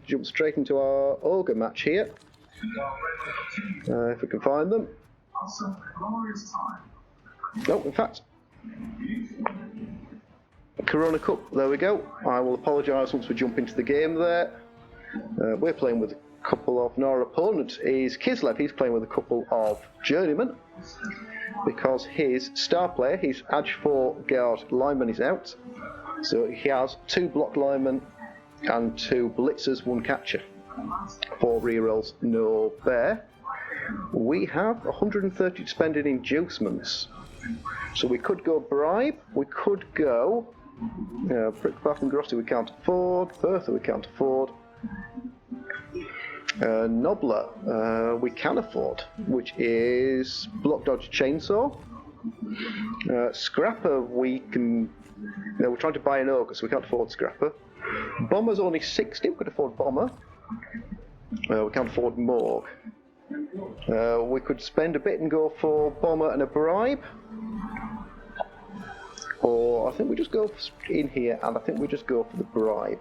jump straight into our Ogre match here. If we can find them. No, in fact, Corona Cup, there we go. I will apologise once we jump into the game there. We're playing with a couple of, our opponent is Kislev. He's playing with a couple of journeymen because his star player, his Edge 4 guard lineman, is out. So he has 2 block linemen and 2 blitzers, 1 catcher. 4 rerolls, no bear. We have 130 to spend in inducements. So we could go bribe, we could go Brickbath and Grossi we can't afford, Bertha we can't afford. Nobler we can afford, which is Block Dodge Chainsaw. Scrapper we can... No, we're trying to buy an Ogre, so we can't afford Scrapper. Bomber's only 60, we could afford Bomber. We can't afford Morgue. We could spend a bit and go for Bomber and a bribe. Or I think we just go in here, and I think we just go for the bribe.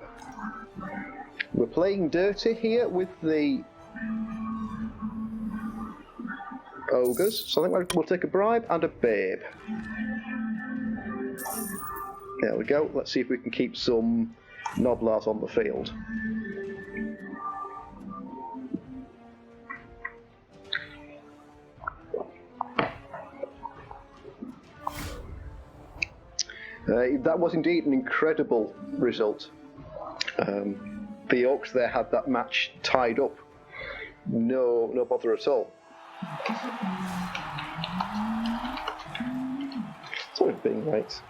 We're playing dirty here with the Ogres, so I think we'll take a bribe and a babe. There we go. Let's see if we can keep some Noblars on the field. That was indeed an incredible result. The Oaks there had that match tied up. No bother at all. Sort of being right.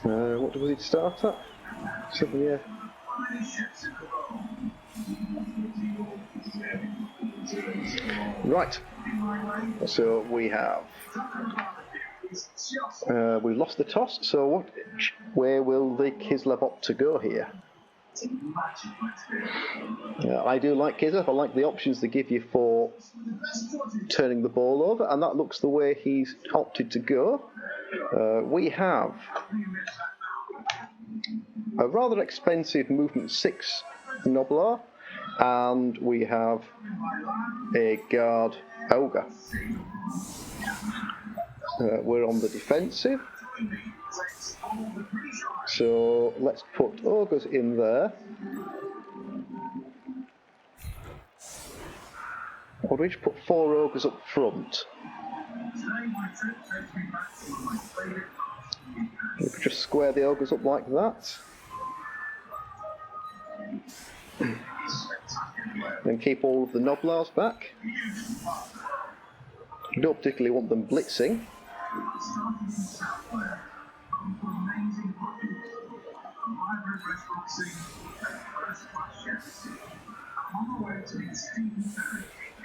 What do we start at? Something, yeah. Right. So we have. We lost the toss. So where will the Kislev opt to go here? I do like Kislev. I like the options they give you for turning the ball over, and that looks the way he's opted to go. We have a rather expensive movement 6 Noblar, and we have a guard Ogre. We're on the defensive, so let's put Ogres in there. Or do we just put 4 Ogres up front? We could just square the Ogres up like that. Then keep all of the Noblars back. Don't particularly want them blitzing.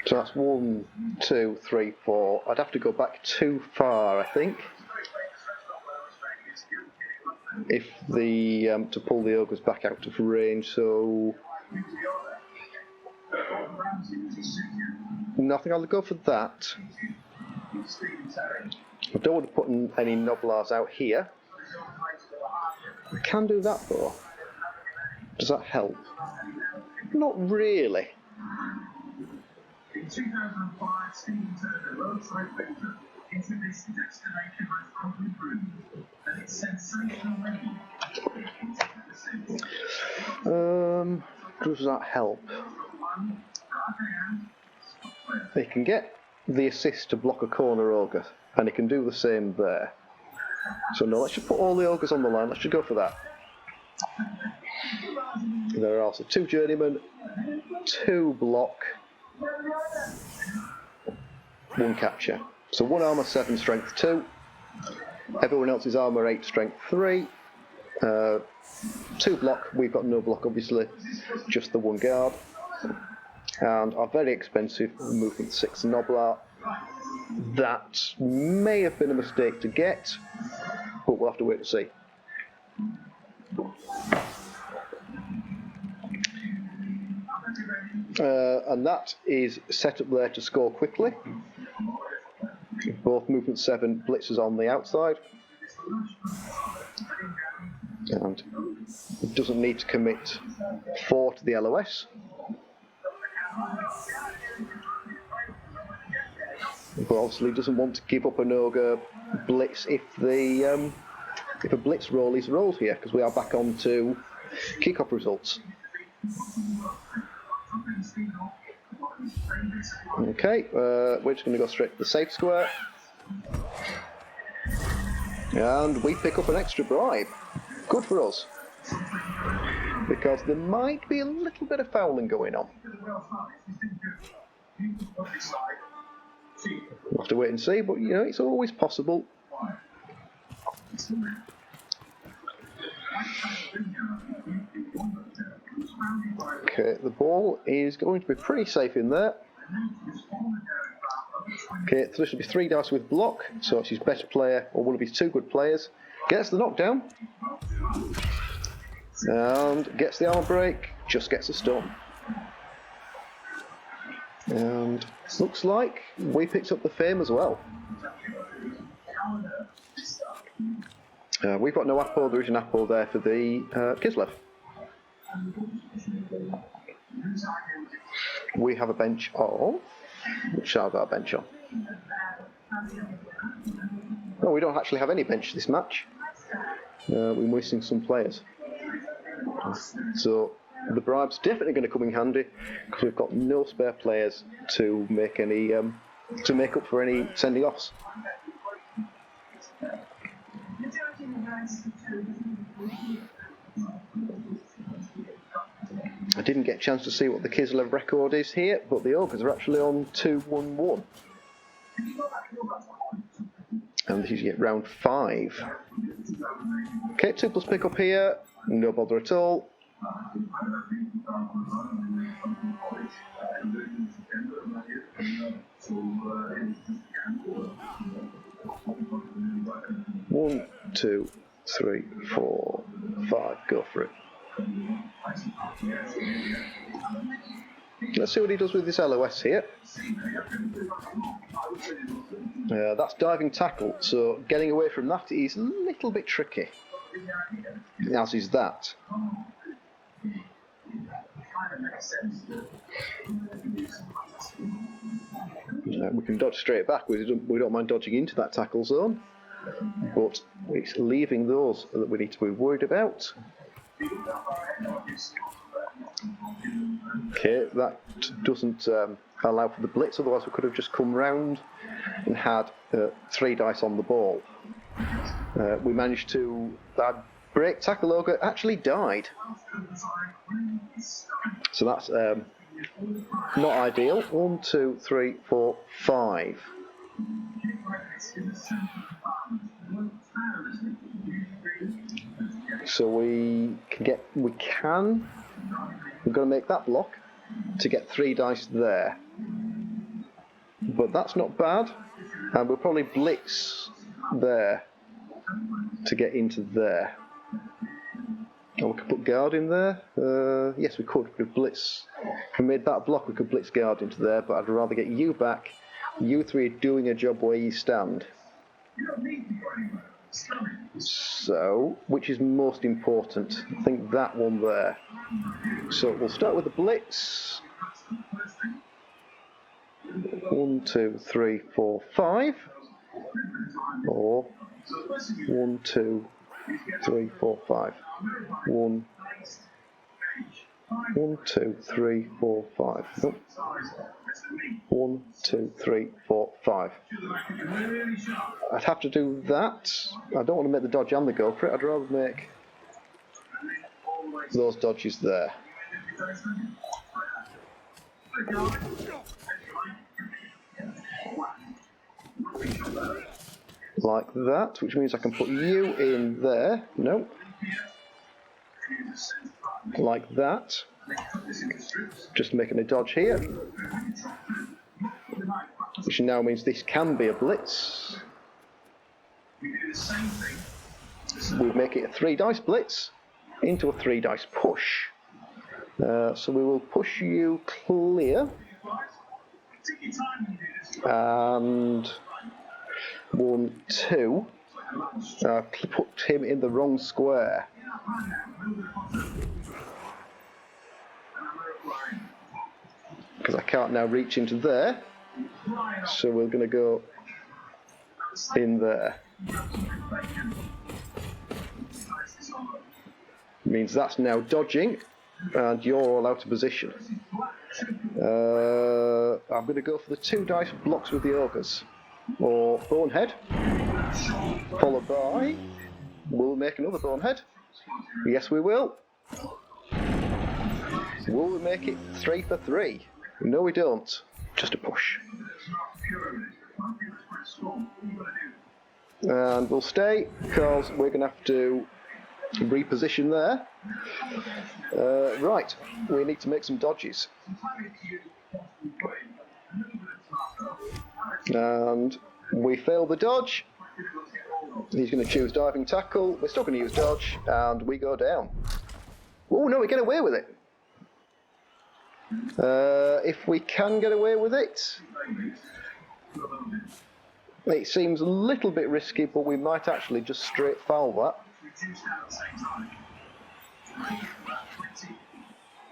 So that's 1, 2, 3, 4. I'd have to go back too far, I think, if the to pull the Ogres back out of range. So nothing. I'll go for that. I don't want to put any Noblars out here. I can do that though. Does that help? Not really. In 2005, Stephen turned a roadside victor into this destination restaurant with room, and it's sensational. Does that help? He can get the assist to block a corner Ogre, and he can do the same there. So no, let's just put all the Ogres on the line. Let's just go for that. There are also 2 journeymen, 2 block, 1 capture. So 1 armour 7, strength 2. Everyone else is armour 8, strength 3. 2 block. We've got no block, obviously, just the 1 guard. And our very expensive movement 6 Noblar. That may have been a mistake to get, but we'll have to wait and see. And that is set up there to score quickly. Both movement 7 blitzers on the outside. And it doesn't need to commit 4 to the LOS. But obviously doesn't want to give up an Ogre blitz if a blitz roll is rolled here, because we are back on to kickoff results. Okay, we're just going to go straight to the safe square. And we pick up an extra bribe. Good for us. Because there might be a little bit of fouling going on. We'll have to wait and see, but you know, it's always possible. Okay, the ball is going to be pretty safe in there. Okay, so this will be 3 dice with block, so it's his best player, or one of his 2 good players. Gets the knockdown. And gets the armor break, just gets a stun. And looks like we picked up the fame as well. We've got no apple, there is an apple there for the Kislev. We have a bench of... Which side have our bench on? No, we don't actually have any bench this match. We're missing some players. So the bribe's definitely going to come in handy, because we've got no spare players to make any to make up for any sending offs. I didn't get a chance to see what the Kislev record is here, but the Ogres are actually on 2-1-1. And this is yet round 5. Okay, 2+ pick up here, no bother at all. One, 2, 3, 4, 5. Go for it. Let's see what he does with this LOS here. That's diving tackle, so getting away from that is a little bit tricky. As is that. We can dodge straight back, we don't mind dodging into that tackle zone, but it's leaving those that we need to be worried about. Okay, that doesn't allow for the blitz, otherwise we could have just come round and had 3 dice on the ball. We managed to... That break tackle Ogre actually died. So that's not ideal. 1, 2, 3, 4, 5. So we're going to make that block to get 3 dice there. But that's not bad. And we'll probably blitz there to get into there. And we could put guard in there. Yes, we could. We blitz. If we made that block, we could blitz guard into there. But I'd rather get you back. You 3 are doing a job where you stand. So, which is most important? I think that one there. So we'll start with the blitz. 1, 2, 3, 4, 5. Or 1, 2, 3, 4, 5. 1, 2, 3, 4, 5. Nope. 1, 2, 3, 4, 5. I'd have to do that. I don't want to make the dodge and the go for it. I'd rather make those dodges there. Like that, which means I can put you in there. Nope. Like that. Just making a dodge here. Which now means this can be a blitz. We make it a 3 dice blitz into a 3 dice push. So we will push you clear. And 1, 2. I've put him in the wrong square. Because I can't now reach into there. So we're going to go in there. Means that's now dodging, and you're all out of position. I'm going to go for the 2 dice blocks with the Ogres. Or Bonehead. Followed by... We'll make another Bonehead. Yes, we will. Will we make it 3 for 3? No, we don't. Just a push. And we'll stay, because we're going to have to reposition there. Right, we need to make some dodges. And we fail the dodge. He's going to choose diving tackle. We're still going to use dodge, and we go down. Oh no, we get away with it. If we can get away with it, it seems a little bit risky, but we might actually just straight foul that.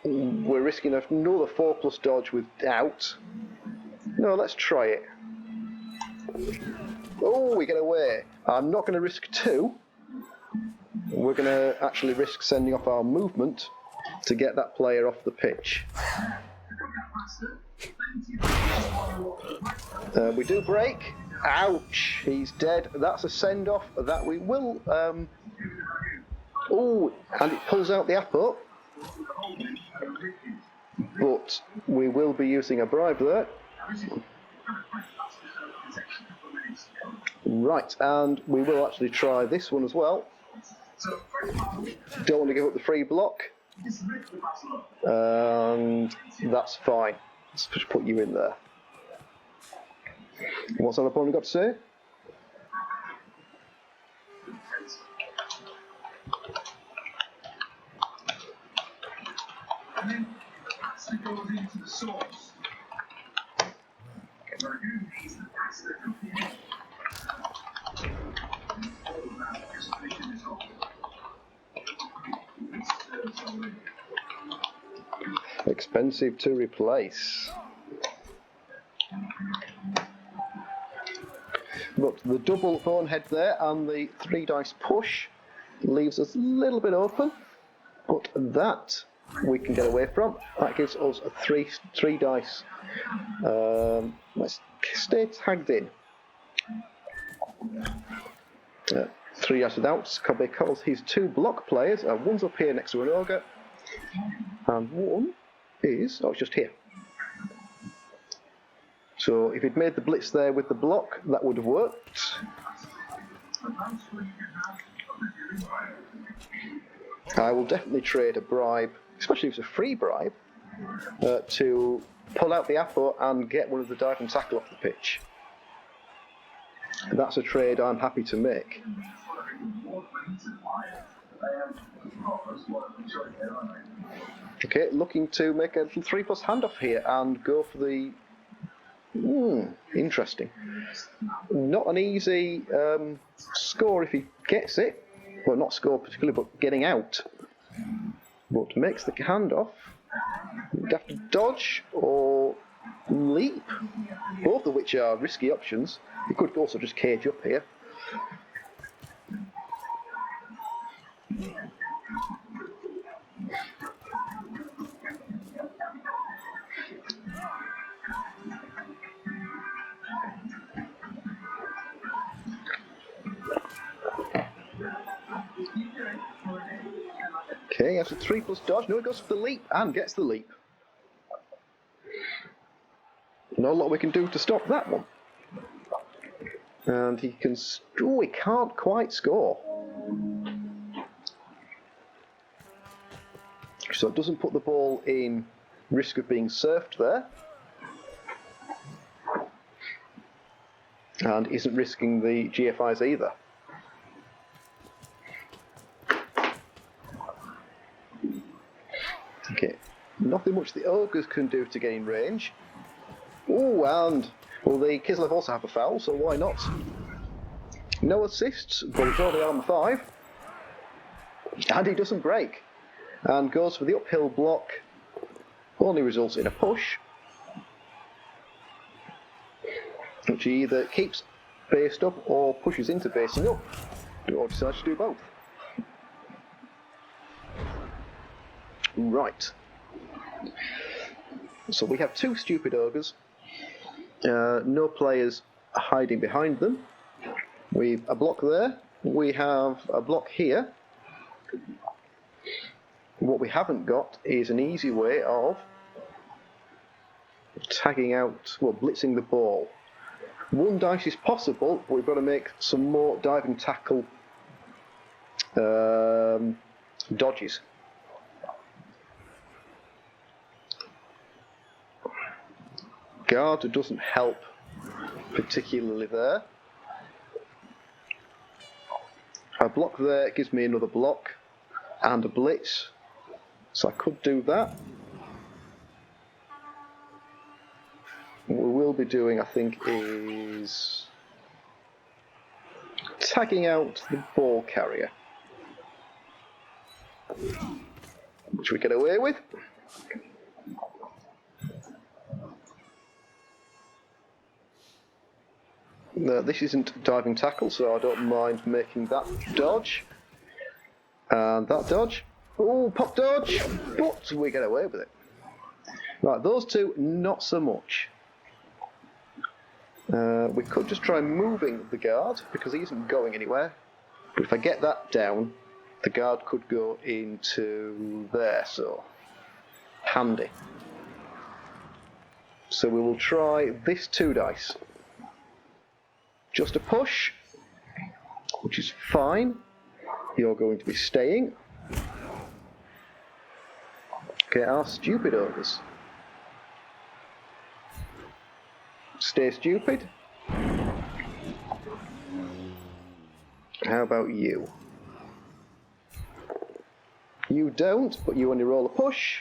We're risking another 4+ dodge without. No, let's try it. Oh, we get away. I'm not going to risk 2. We're going to actually risk sending off our movement to get that player off the pitch. We do break. Ouch, he's dead. That's a send-off that we will... Oh, and it pulls out the apple. But we will be using a bribe there. Right, and we will actually try this one as well. Don't want to give up the free block. And that's fine. Let's just put you in there. What's our opponent got to say? Expensive to replace. But the double bonehead there and the 3 dice push leaves us a little bit open, but that we can get away from. That gives us a 3 dice. Let's stay tagged in. 3 dice without, because he's 2 block players. One's up here next to an ogre, and one is, oh, it's just here. So if he'd made the blitz there with the block, that would have worked. I will definitely trade a bribe, especially if it's a free bribe, to pull out the apple and get one of the dive and tackle off the pitch. That's a trade I'm happy to make. Okay, looking to make a little 3+ handoff here and go for the... interesting. Not an easy score if he gets it. Well, not score particularly, but getting out. But makes the handoff. You'd have to dodge or leap, both of which are risky options. You could also just cage up here. Okay, that's a 3+ dodge. No, it goes for the leap and gets the leap. Not a lot we can do to stop that one. And he can... Oh, he can't quite score. So it doesn't put the ball in risk of being surfed there. And isn't risking the GFIs either. Okay, nothing much the Ogres can do to gain range. Oh, and well, the Kislev also have a foul, so why not? No assists, but it's only armor 5. And he doesn't break. And goes for the uphill block. Only results in a push. Which he either keeps based up or pushes into basing up. Or decides to do both. Right. So we have 2 stupid ogres. No players hiding behind them. We've a block there. We have a block here. What we haven't got is an easy way of tagging out, well, blitzing the ball. 1 dice is possible, but we've got to make some more diving tackle dodges. Guard doesn't help particularly there. A block there gives me another block and a blitz, so I could do that. What we will be doing, I think, is tagging out the ball carrier, which we get away with. This isn't diving tackle, so I don't mind making that dodge. And that dodge. Oh, pop dodge! But we get away with it. Right, those 2, not so much. We could just try moving the guard, because he isn't going anywhere. But if I get that down, the guard could go into there, so handy. So we will try this 2 dice. Just a push, which is fine. You're going to be staying. Okay, our stupid ogres. Stay stupid. How about you? You don't, but you only roll a push.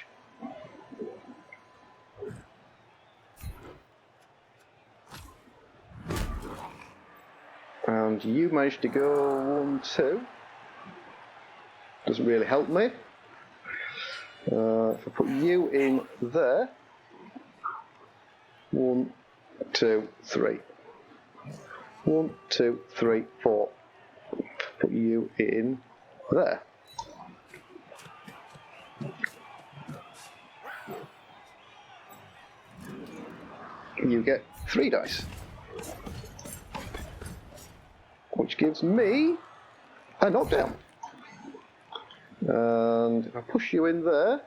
And you managed to go 1, 2. Doesn't really help me. If I put you in there. 1, 2, 3. 1, 2, 3, 4. Put you in there. You get 3 dice. Which gives me a knockdown. And if I push you in there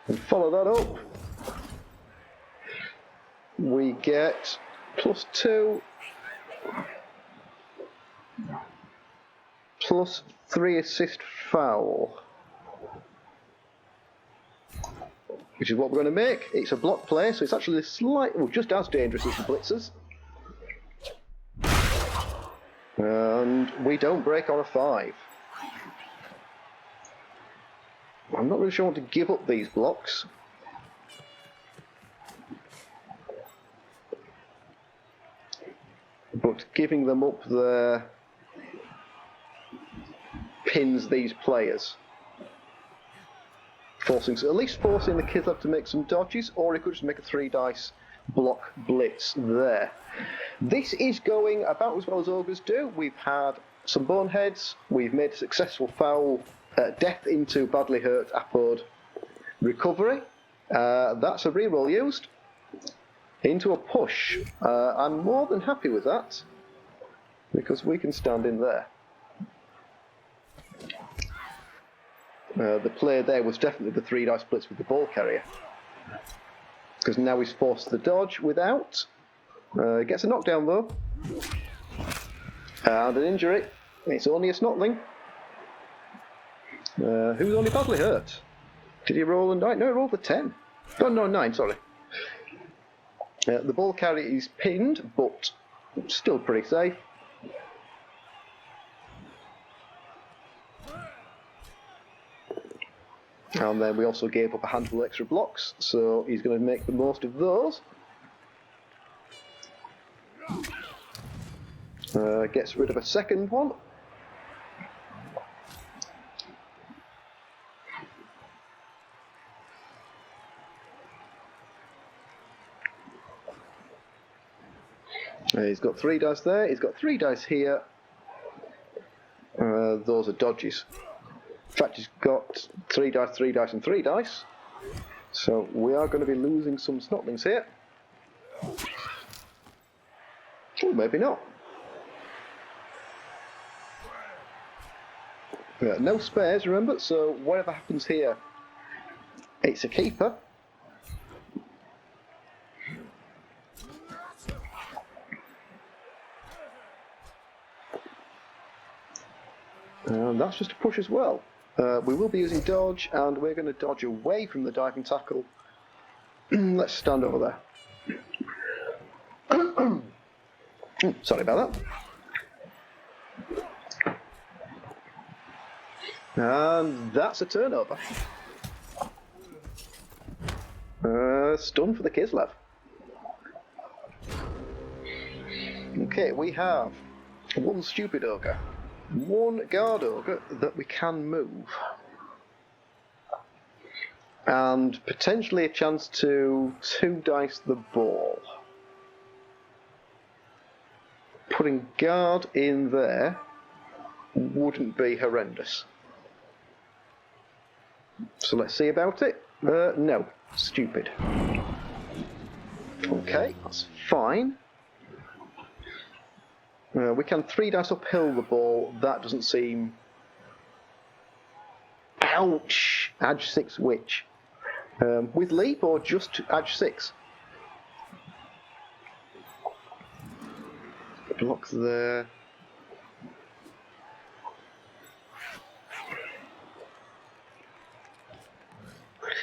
and follow that up, we get +2 +3 assist foul, which is what we're going to make. It's a block play, so it's actually well, just as dangerous as the blitzers. And we don't break on a 5. I'm not really sure I want to give up these blocks. But giving them up there pins these players. At least forcing the Kislev to make some dodges, or he could just make a 3 dice block blitz there. This is going about as well as ogres do. We've had some boneheads, we've made a successful foul, death into badly hurt Apod recovery. That's a reroll used into a push. I'm more than happy with that, because we can stand in there. The play there was definitely the 3 dice blitz with the ball carrier, because now he's forced the dodge without. He gets a knockdown though, and an injury. It's only a snotling. Who's only badly hurt? Did he roll a 9? No, he rolled a 10. Oh, no, 9, sorry. The ball carrier is pinned, but still pretty safe. And then we also gave up a handful of extra blocks, so he's going to make the most of those. Gets rid of a second one. He's got 3 dice there, he's got 3 dice here. Those are dodges. In fact, he's got 3 dice, 3 dice, and 3 dice. So we are going to be losing some snotlings here. Or maybe not. No spares, remember, so whatever happens here, it's a keeper. And that's just a push as well. We will be using dodge, and we're going to dodge away from the diving tackle. Let's stand over there. Sorry about that. And that's a turnover. Stun for the Kislev. Okay, we have one stupid ogre. One guard ogre that we can move, and potentially a chance to 2 dice the ball. Putting guard in there wouldn't be horrendous. So let's see about it. No, stupid. Okay, that's fine. We can 3 dice uphill the ball. That doesn't seem... Ouch! Edge 6 which? With leap or just edge 6? Block there.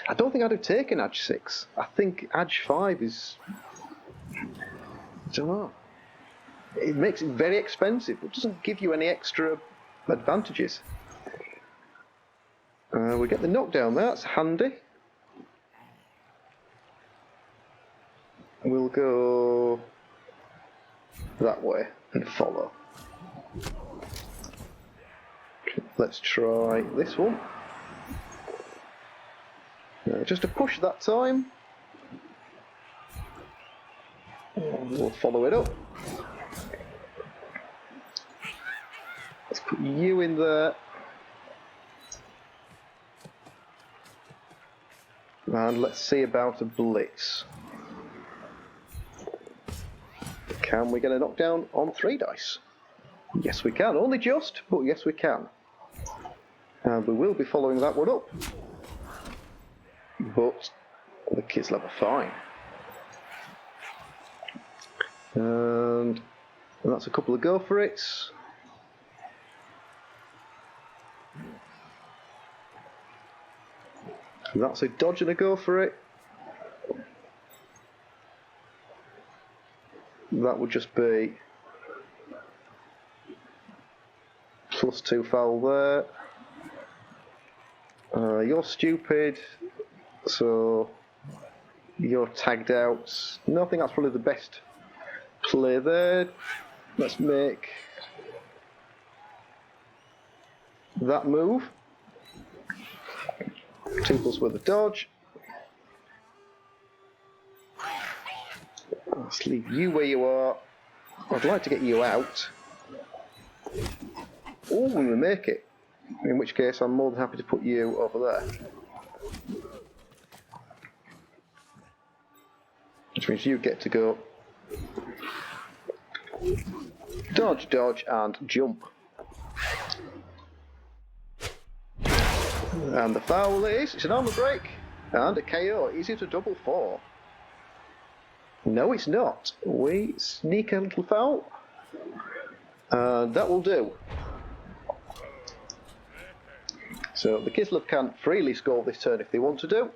I don't think I'd have taken edge 6. I think edge 5 is... I don't know. It makes it very expensive, but doesn't give you any extra advantages. We get the knockdown there, that's handy. We'll go that way and follow. Let's try this one. Just a push that time. We'll follow it up. Let's put you in there. And let's see about a blitz. Can we get a knockdown on 3 dice? Yes we can, only just, but yes we can. And we will be following that one up. But the Kislev are fine. And that's a couple of go for it. That's a dodge and a go for it. That would just be +2 foul there. You're stupid, so you're tagged out. No, I think that's probably the best play there. Let's make that move. 2+ with a dodge. Let's leave you where you are. I'd like to get you out. Oh, we make it. In which case, I'm more than happy to put you over there. Which means you get to go dodge, dodge, and jump. And the foul is, it's an armor break, and a KO. Easy to double 4. No, it's not. We sneak a little foul, and that will do. So the Kislev can freely score this turn if they want to do.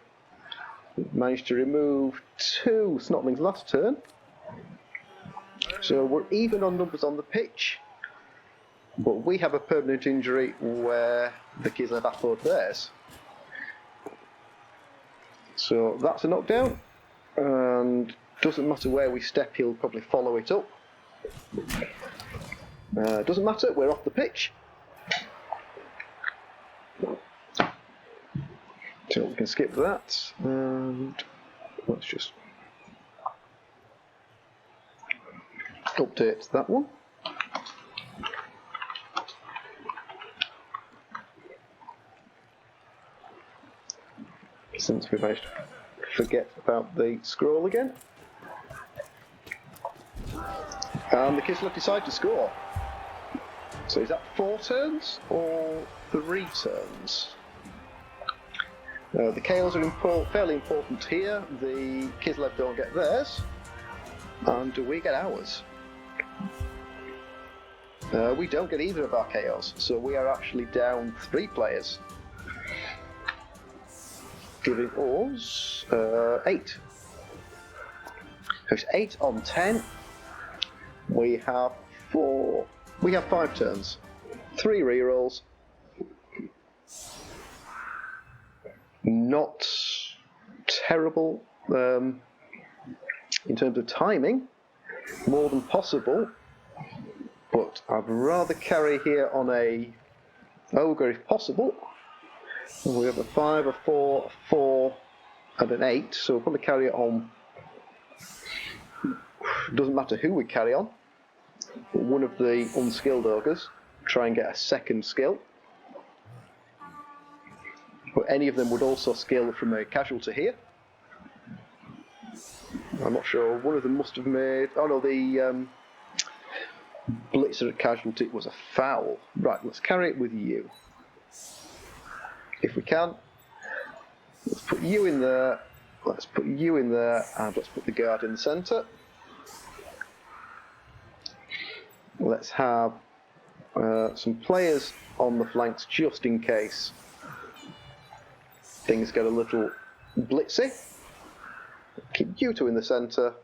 We've managed to remove 2 snotlings last turn. So we're even on numbers on the pitch. But we have a permanent injury where the Kislev afford theirs. So that's a knockdown. And doesn't matter where we step, he'll probably follow it up. Doesn't matter, we're off the pitch. So we can skip that, and let's just update that one. Since we managed to forget about the scroll again. And the Kislev decide to score. So is that 4 turns or 3 turns? The KOs are fairly important here. The Kislev don't get theirs. And we get ours. We don't get either of our KOs, so we are actually down 3 players. Giving us 8. So it's 8 on 10. We have 5 turns. 3 rerolls. Not terrible in terms of timing. More than possible. But I'd rather carry here on a Ogre if possible. We have a 5, a 4, a 4, and an 8, so we'll probably carry it on. Doesn't matter who we carry on. One of the unskilled Ogres, try and get a second skill. But any of them would also skill from a casualty here. I'm not sure, one of them must have made... Oh no, the Blitzer casualty was a foul. Right, let's carry it with you. If we can. Let's put you in there, let's put you in there, and let's put the guard in the centre. Let's have some players on the flanks just in case things get a little blitzy. Keep you 2 in the centre.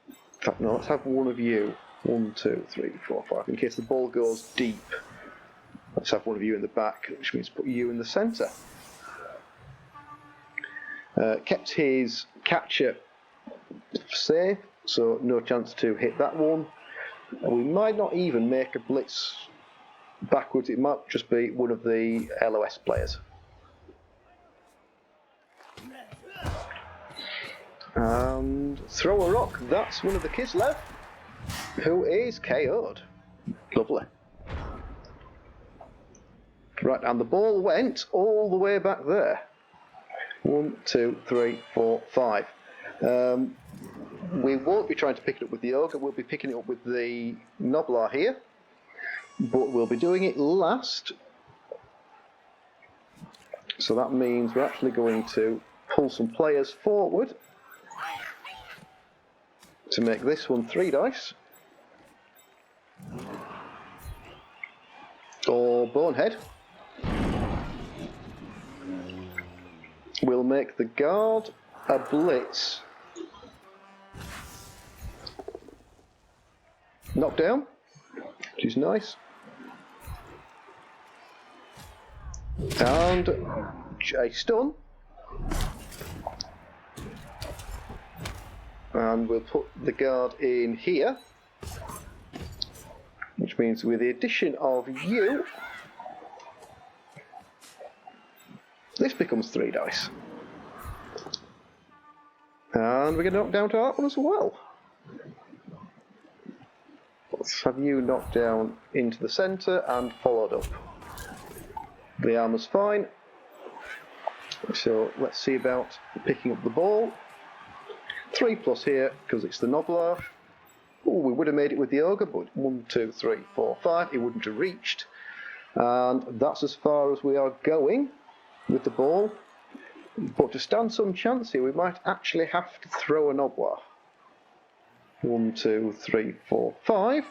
In fact, no, let's have one of you. 1, 2, 3, 4, 5. In case the ball goes deep. Let's have one of you in the back, which means put you in the centre. Kept his catcher safe, so no chance to hit that one. And we might not even make a blitz backwards, it might just be one of the LOS players. And throw a rock, that's one of the Kislev, who is KO'd. Lovely. Right, and the ball went all the way back there. 1, 2, 3, 4, 5. We won't be trying to pick it up with the Ogre, we'll be picking it up with the Noblar here. But we'll be doing it last. So that means we're actually going to pull some players forward to make this one 3 dice. Or Bonehead. We'll make the guard a blitz. Knockdown, which is nice. And a stun. And we'll put the guard in here. Which means with the addition of you, this becomes 3 dice. And we're going to knock down to that one as well. Let's have you knocked down into the centre and followed up. The armour's fine. So let's see about picking up the ball. 3+ here, because it's the Noblar. Oh, we would have made it with the Ogre, but 1, 2, 3, 4, 5, it wouldn't have reached. And that's as far as we are going with the ball. But to stand some chance here, we might actually have to throw a Noblar. 1, 2, 3, 4, 5.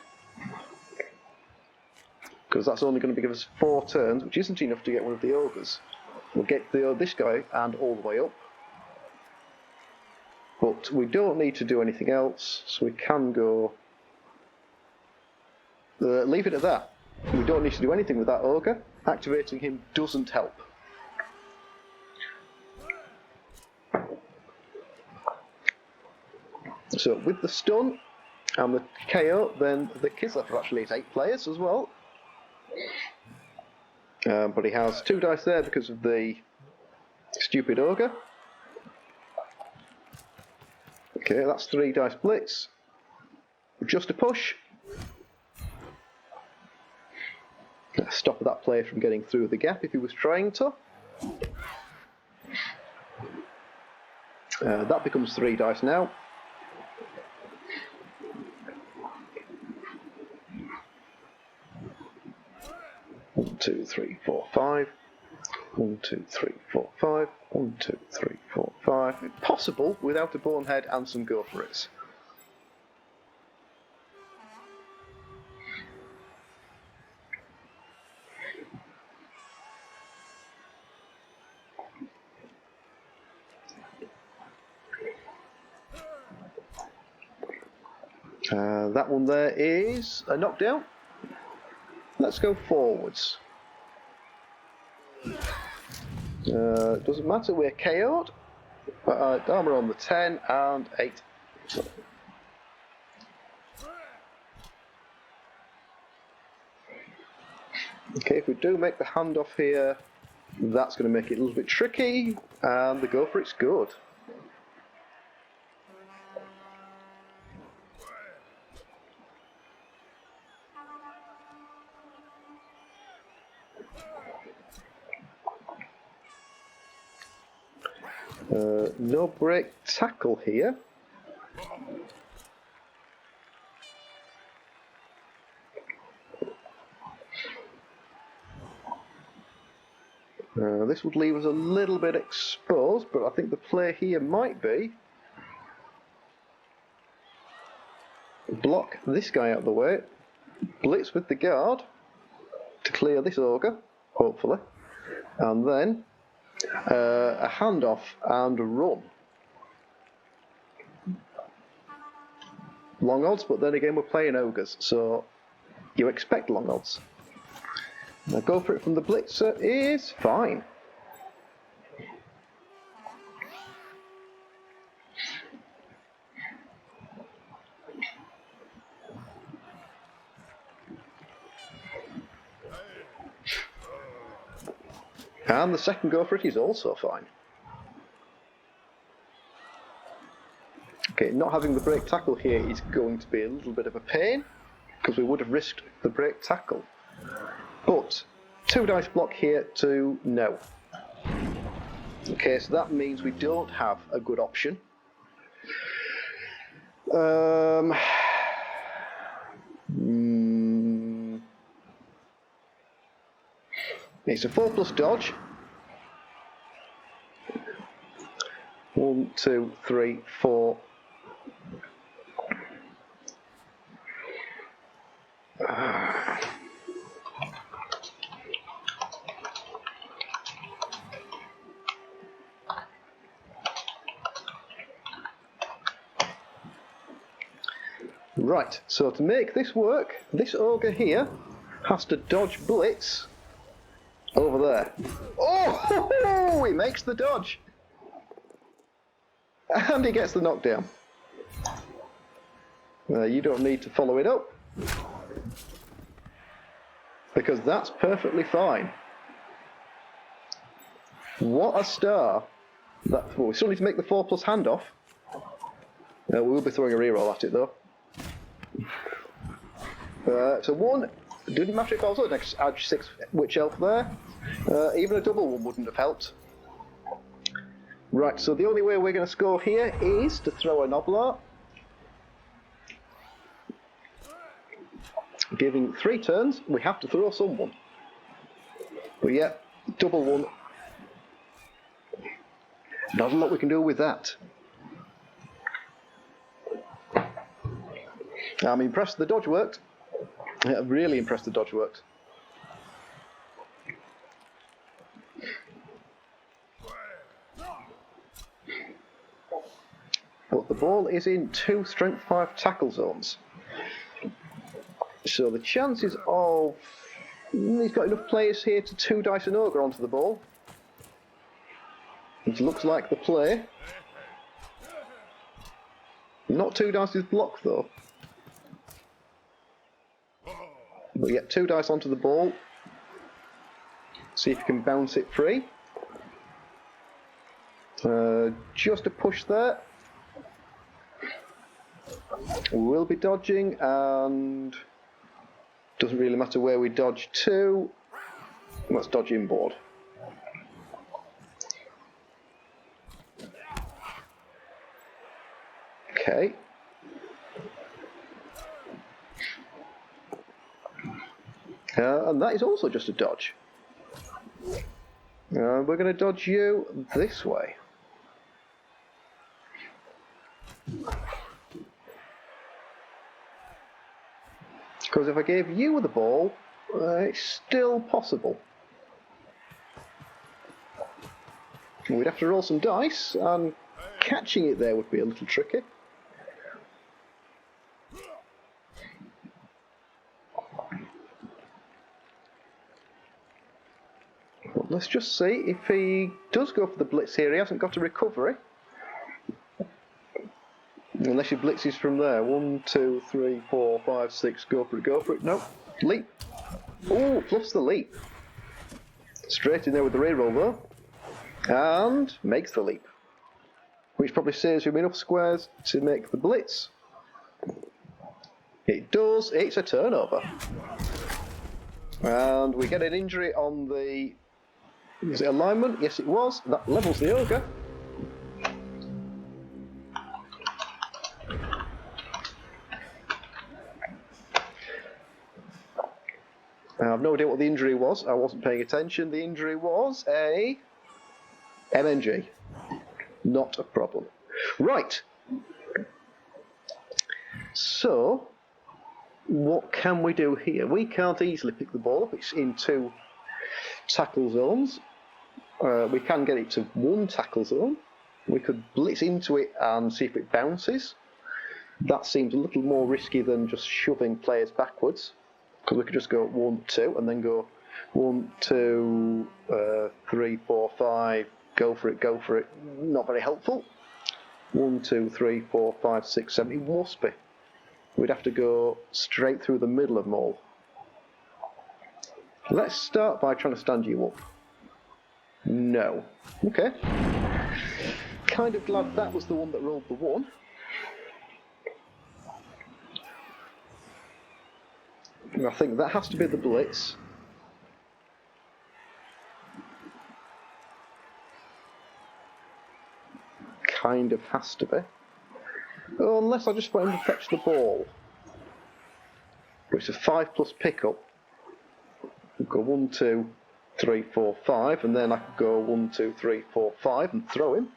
Because that's only going to give us 4 turns, which isn't enough to get one of the Ogres. We'll get this guy and all the way up. But we don't need to do anything else, so we can go... leave it at that. We don't need to do anything with that Ogre. Activating him doesn't help. So with the stun, and the KO, then the Kislev actually is 8 players as well. But he has 2 dice there because of the stupid ogre. Okay, that's 3 dice blitz. Just a push. Stop that player from getting through the gap if he was trying to. That becomes 3 dice now. One, 2, 3, 4, 5. 1, 2, 3, 4, 5. 1, 2, 3, 4, 5. Possible without a bonehead and some go for it. That one there is a knockdown. Let's go forwards. Doesn't matter, we're KO'd. Armour on the 10 and 8. Okay, if we do make the handoff here, that's going to make it a little bit tricky, and the go for it's good. No break tackle here. This would leave us a little bit exposed, but I think the play here might be block this guy out of the way, blitz with the guard to clear this ogre, hopefully, and then a handoff and a run. Long odds, but then again we're playing ogres, so you expect long odds. Now go for it from the blitzer is fine. And the second go for it is also fine. Okay, not having the break tackle here is going to be a little bit of a pain, because we would have risked the break tackle. But 2 dice block here to no. Okay, so that means we don't have a good option. It's a 4+ dodge. 1, 2, 3, 4. Right, so to make this work, this ogre here has to dodge blitz over there. Oh, he makes the dodge. And he gets the knockdown. You don't need to follow it up, because that's perfectly fine. What a star. Well, we still need to make the 4+ handoff. We will be throwing a reroll at it though. So 1, didn't matter if I was on next edge 6 witch elf there. Even a double one wouldn't have helped. Right, so the only way we're going to score here is to throw a Noblar. Giving 3 turns, we have to throw someone. But yeah, double one. Not a lot we can do with that. I'm impressed the dodge worked. I'm really impressed the dodge worked. But the ball is in 2 strength 5 tackle zones. So the chances of... he's got enough players here to 2 dice an ogre onto the ball. It looks like the play. Not 2 dice is blocked though. But get 2 dice onto the ball. See if you can bounce it free. Just a push there. We'll be dodging, and doesn't really matter where we dodge to. Let's dodge inboard. Okay. And that is also just a dodge. We're going to dodge you this way. Because if I gave you the ball, it's still possible. We'd have to roll some dice, and catching it there would be a little tricky. But let's just see if he does go for the blitz here. He hasn't got a recovery. Unless he blitzes from there. 1, 2, 3, 4, 5, 6. Go for it, go for it. No. Leap. Oh, plus the leap. Straight in there with the reroll though. And makes the leap. Which probably saves him enough squares to make the blitz. It does. It's a turnover. And we get an injury on the... Was it alignment? Yes, it was. That levels the ogre. I have no idea what the injury was. I wasn't paying attention. The injury was a MNG. Not a problem. Right. So, what can we do here? We can't easily pick the ball up. It's in 2 tackle zones. We can get it to 1 tackle zone. We could blitz into it and see if it bounces. That seems a little more risky than just shoving players backwards. Because we could just go 1, 2, and then go 1, 2, 3, 4, 5, go for it. Not very helpful. 1, 2, 3, 4, 5, 6, 7. It must be. We'd have to go straight through the middle of them all. Let's start by trying to stand you up. No. Okay. Kind of glad that was the one that rolled the 1. I think that has to be the blitz. Kind of has to be. Oh, unless I just want him to fetch the ball. It's a 5+ pickup. We'll go 1, 2, 3, 4, 5, and then I could go 1, 2, 3, 4, 5 and throw him.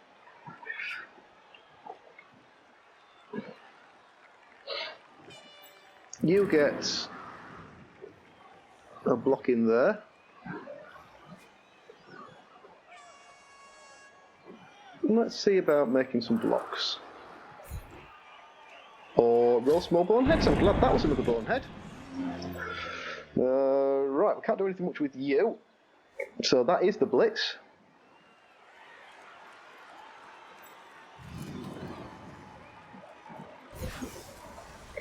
You get a block in there. Let's see about making some blocks. Or roll small boneheads. I'm glad that was another bonehead. Right, we can't do anything much with you. So that is the blitz.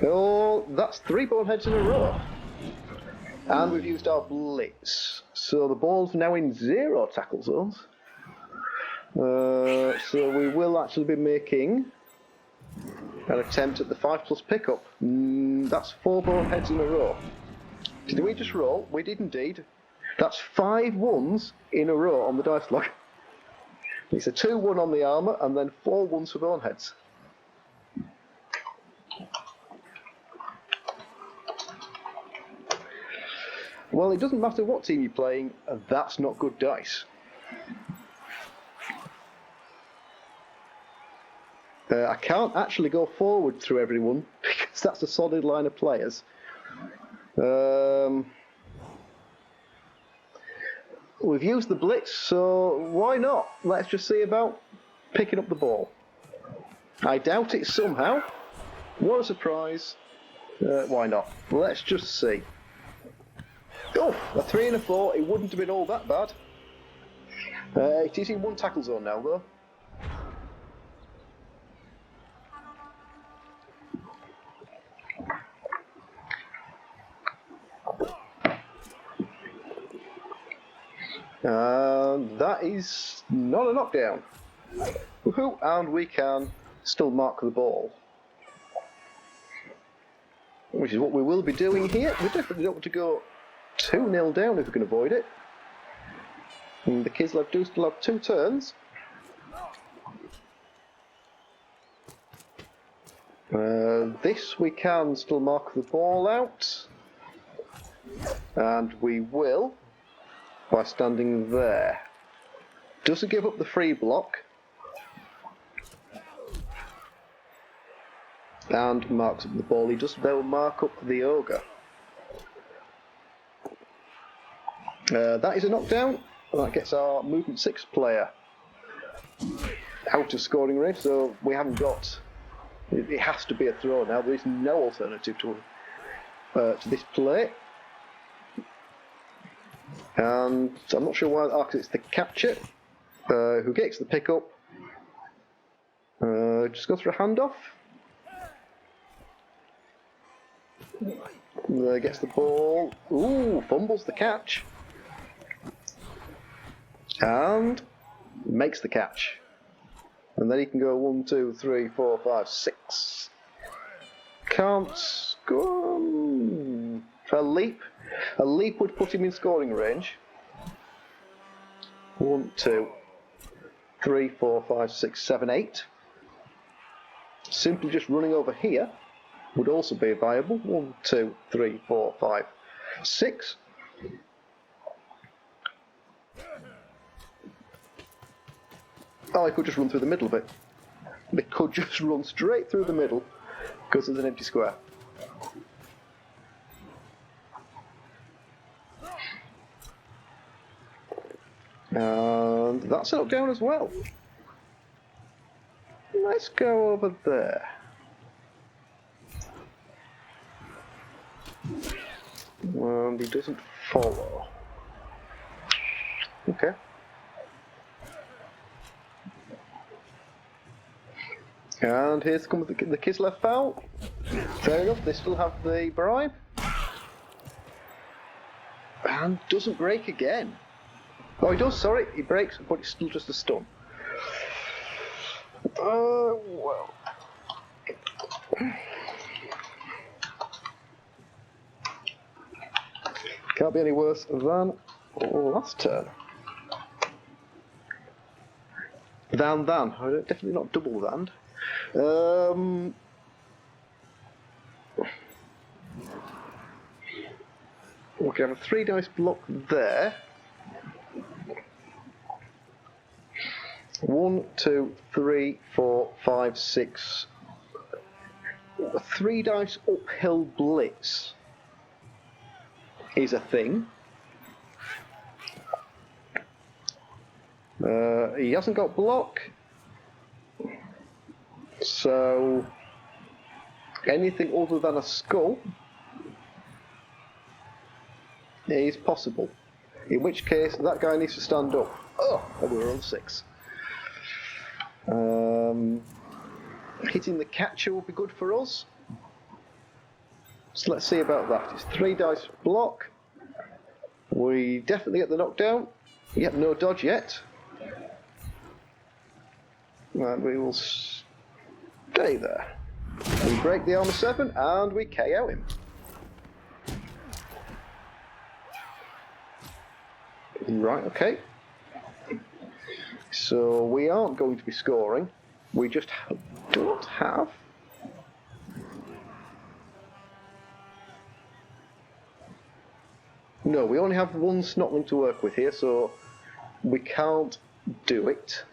Oh, that's 3 boneheads in a row. And we've used our blitz. So the ball's now in 0 tackle zones. So we will actually be making an attempt at the 5+ pickup. That's 4 boneheads in a row. Did we just roll? We did indeed. That's 5 1s in a row on the dice log. It's a 2-1 on the armour and then 4 1s for boneheads. Well, it doesn't matter what team you're playing, that's not good dice. I can't actually go forward through everyone because that's a solid line of players. We've used the blitz, so why not? Let's just see about picking up the ball. I doubt it somehow. What a surprise. Why not? Let's just see. Oh, a 3 and a 4. It wouldn't have been all that bad. It is in 1 tackle zone now, though. And that is not a knockdown. Woohoo! And we can still mark the ball. Which is what we will be doing here. We definitely don't want to go 2-0 down if we can avoid it. And the Kislev do still have 2 turns. This we can still mark the ball out. And we will by standing there. Doesn't give up the free block. And marks up the ball. He does though mark up the Ogre. That is a knockdown. That gets our movement 6 player out of scoring range, so we haven't got... It has to be a throw now. There is no alternative to this play. And I'm not sure why, because it's the catcher who gets the pick up. Just goes for a handoff. Gets the ball. Ooh, fumbles the catch. And makes the catch. And then he can go 1, 2, 3, 4, 5, 6. Can't score. A leap. A leap would put him in scoring range. 1, 2, 3, 4, 5, 6, 7, 8. Simply just running over here would also be viable. 1, 2, 3, 4, 5, 6. Oh, I could just run through the middle of it. They could just run straight through the middle because there's an empty square. And that's a knockdown as well. Let's go over there. And he doesn't follow. Okay. And here's comes the Kislev foul. Fair enough, they still have the bribe. And doesn't break again. Oh, he does, sorry, he breaks, but it's still just a stun. Well. Can't be any worse than last turn. Than. Definitely not double than. We can have a 3 dice block there. 1, 2, 3, 4, 5, 6. A 3 dice uphill blitz is a thing. He hasn't got block, so anything other than a skull is possible. In which case, that guy needs to stand up. Oh, and we're on 6. Hitting the catcher will be good for us. So let's see about that. It's 3 dice block. We definitely get the knockdown. Yep, no dodge yet. And we will stay there. We break the armor 7 and we KO him. Right, okay. So we aren't going to be scoring. We just don't have. No, we only have 1 snotling to work with here, so we can't do it.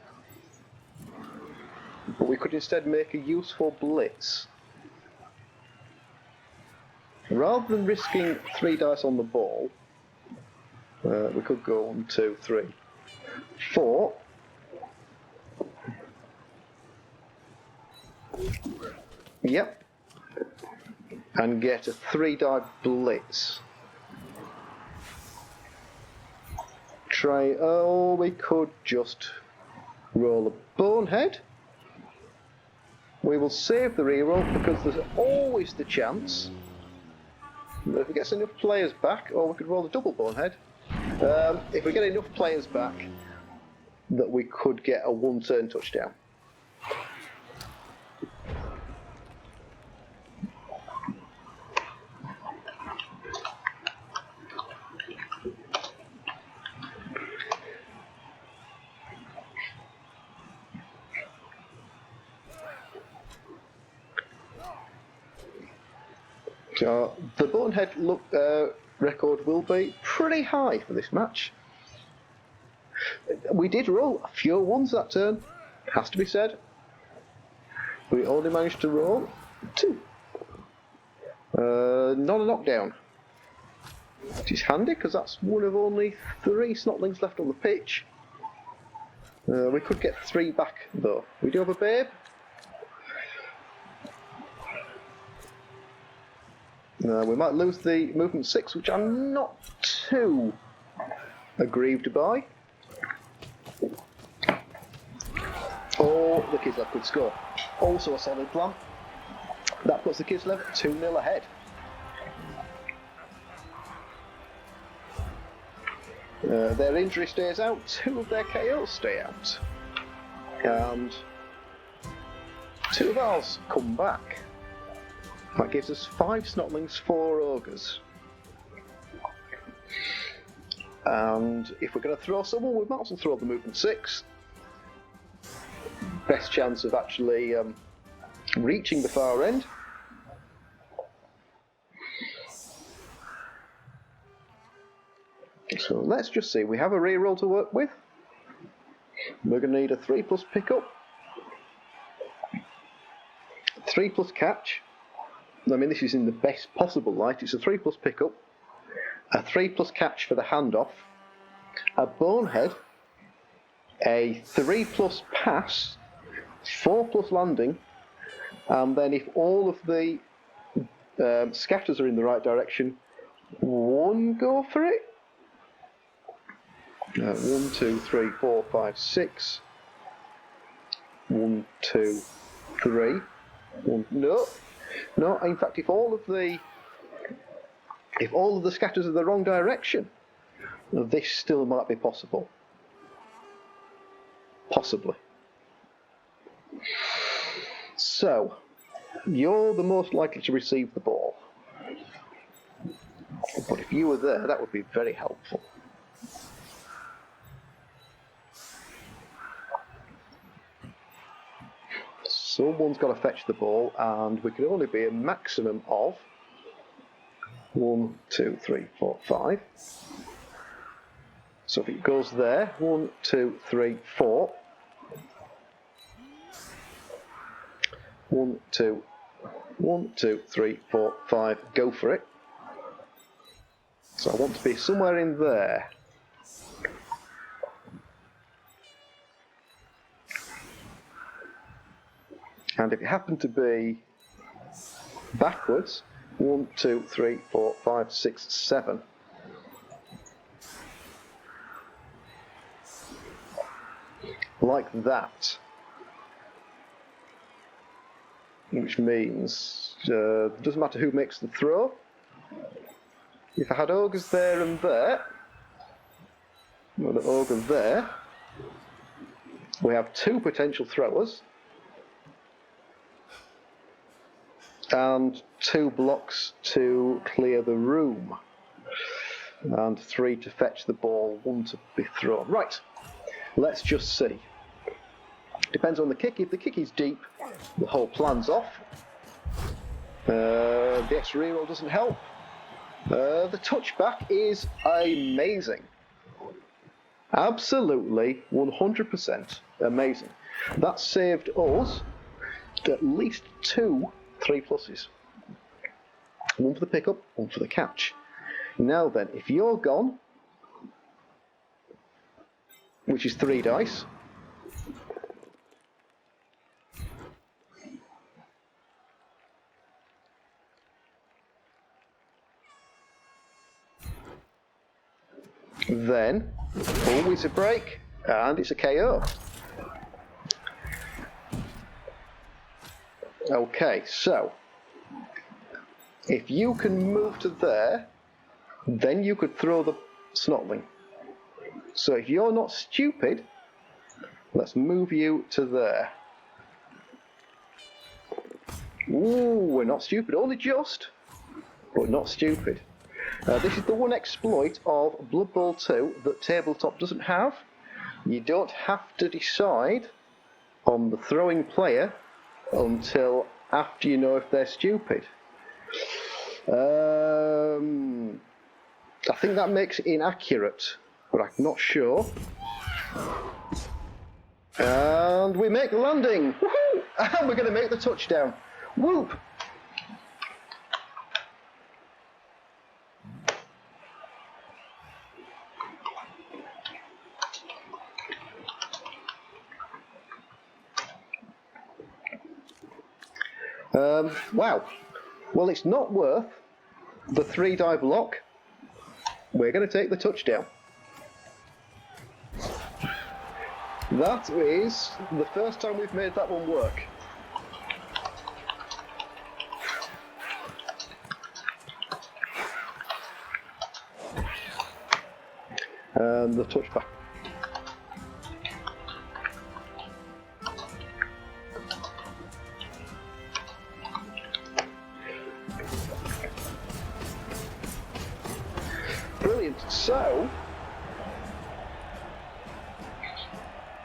But we could instead make a useful blitz. Rather than risking 3 dice on the ball, we could go 1, 2, 3, 4. Yep. And get a 3 die blitz. We could just roll a bonehead. We will save the reroll because there's always the chance that if it gets enough players back, or we could roll a double bonehead If we get enough players back, that we could get a one-turn touchdown. So the Bonehead record will be pretty high for this match. We did roll a few ones that turn, has to be said. We only managed to roll 2. Not a knockdown. Which is handy because that's one of only 3 snotlings left on the pitch. We could get 3 back though. We do have a babe. We might lose the movement 6, which I'm not too aggrieved by. Or the Kislev could score. Also a solid plan. That puts the Kislev 2-0 ahead. Their injury stays out, 2 of their KOs stay out. And 2 of ours come back. That gives us 5 snotlings, 4 ogres. And if we're going to throw someone, we might as well throw the movement 6. Best chance of actually reaching the far end. So let's just see, we have a reroll to work with. We're going to need a 3+ pickup, 3+ catch. I mean, this is in the best possible light. It's a 3+ pickup, a 3+ catch for the handoff, a bonehead, a 3+ pass, 4+ landing, and then if all of the scatters are in the right direction, 1 go for it. 1, 2, 3, 4, 5, 6. 1, 2, 3. 1, no. In fact, if all of the scatters are the wrong direction, this still might be possible. Possibly. So, you're the most likely to receive the ball. But if you were there, that would be very helpful. Someone's got to fetch the ball, and we can only be a maximum of 1, 2, 3, 4, 5. So if it goes there, 1, 2, 3, 4. 1, 2, 3, 4, 5. Go for it. So I want to be somewhere in there. And if it happened to be backwards, 1, 2, 3, 4, 5, 6, 7. Like that. Which means, it doesn't matter who makes the throw. If I had ogres there and there, or the ogre there, we have 2 potential throwers. And 2 blocks to clear the room. And 3 to fetch the ball, 1 to be thrown. Right, let's just see. Depends on the kick. If the kick is deep, the whole plan's off. The extra reroll doesn't help. The touchback is amazing. Absolutely 100% amazing. That saved us at least 2 3+. 1 for the pickup, 1 for the catch. Now then, if you're gone, which is 3 dice, then always a break, and it's a KO. Okay, so if you can move to there, then you could throw the snotling. So if you're not stupid, let's move you to there. Ooh, we're not stupid, only just, but not stupid. This is the one exploit of Blood Bowl 2 that Tabletop doesn't have. You don't have to decide on the throwing player until after you know if they're stupid. I think that makes it inaccurate, but I'm not sure. And we make the landing! Woohoo! And we're going to make the touchdown. Whoop! Wow. Well, it's not worth the 3-die block. We're going to take the touchdown. That is the first time we've made that one work. And the touchback. Brilliant. So,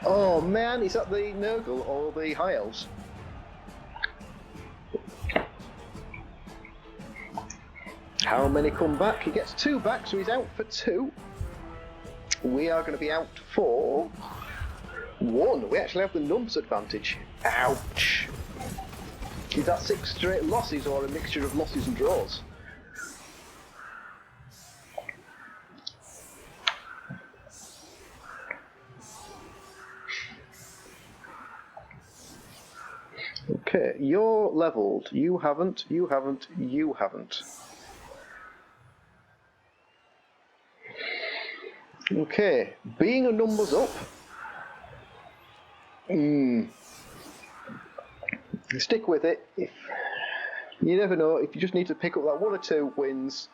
oh man, is that the Nurgle or the High Elves? How many come back? He gets 2 back, so he's out for 2. We are going to be out for 1. We actually have the numbers advantage. Ouch. Is that 6 straight losses or a mixture of losses and draws? Okay, you're levelled. You haven't, you haven't, you haven't. Okay, being a numbers up. Stick with it. If you never know, if you just need to pick up that 1 or 2 wins,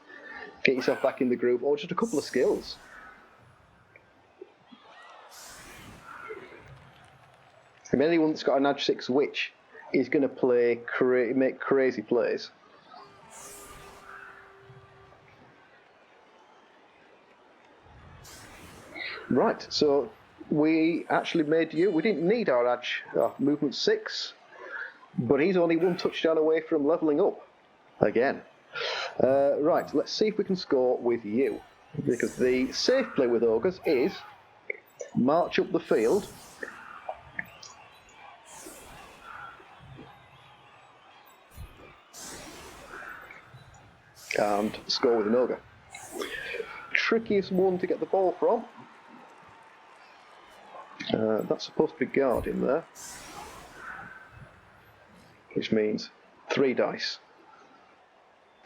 get yourself back in the groove, or just a couple of skills. If anyone that's got an Edge 6 Witch is going to make crazy plays. Right, so we actually made you. We didn't need our Edge movement 6, but he's only 1 touchdown away from levelling up again. Right, let's see if we can score with you, because the safe play with Ogres is march up the field. And score with an Ogre. Trickiest one to get the ball from. That's supposed to be guard in there, which means 3 dice.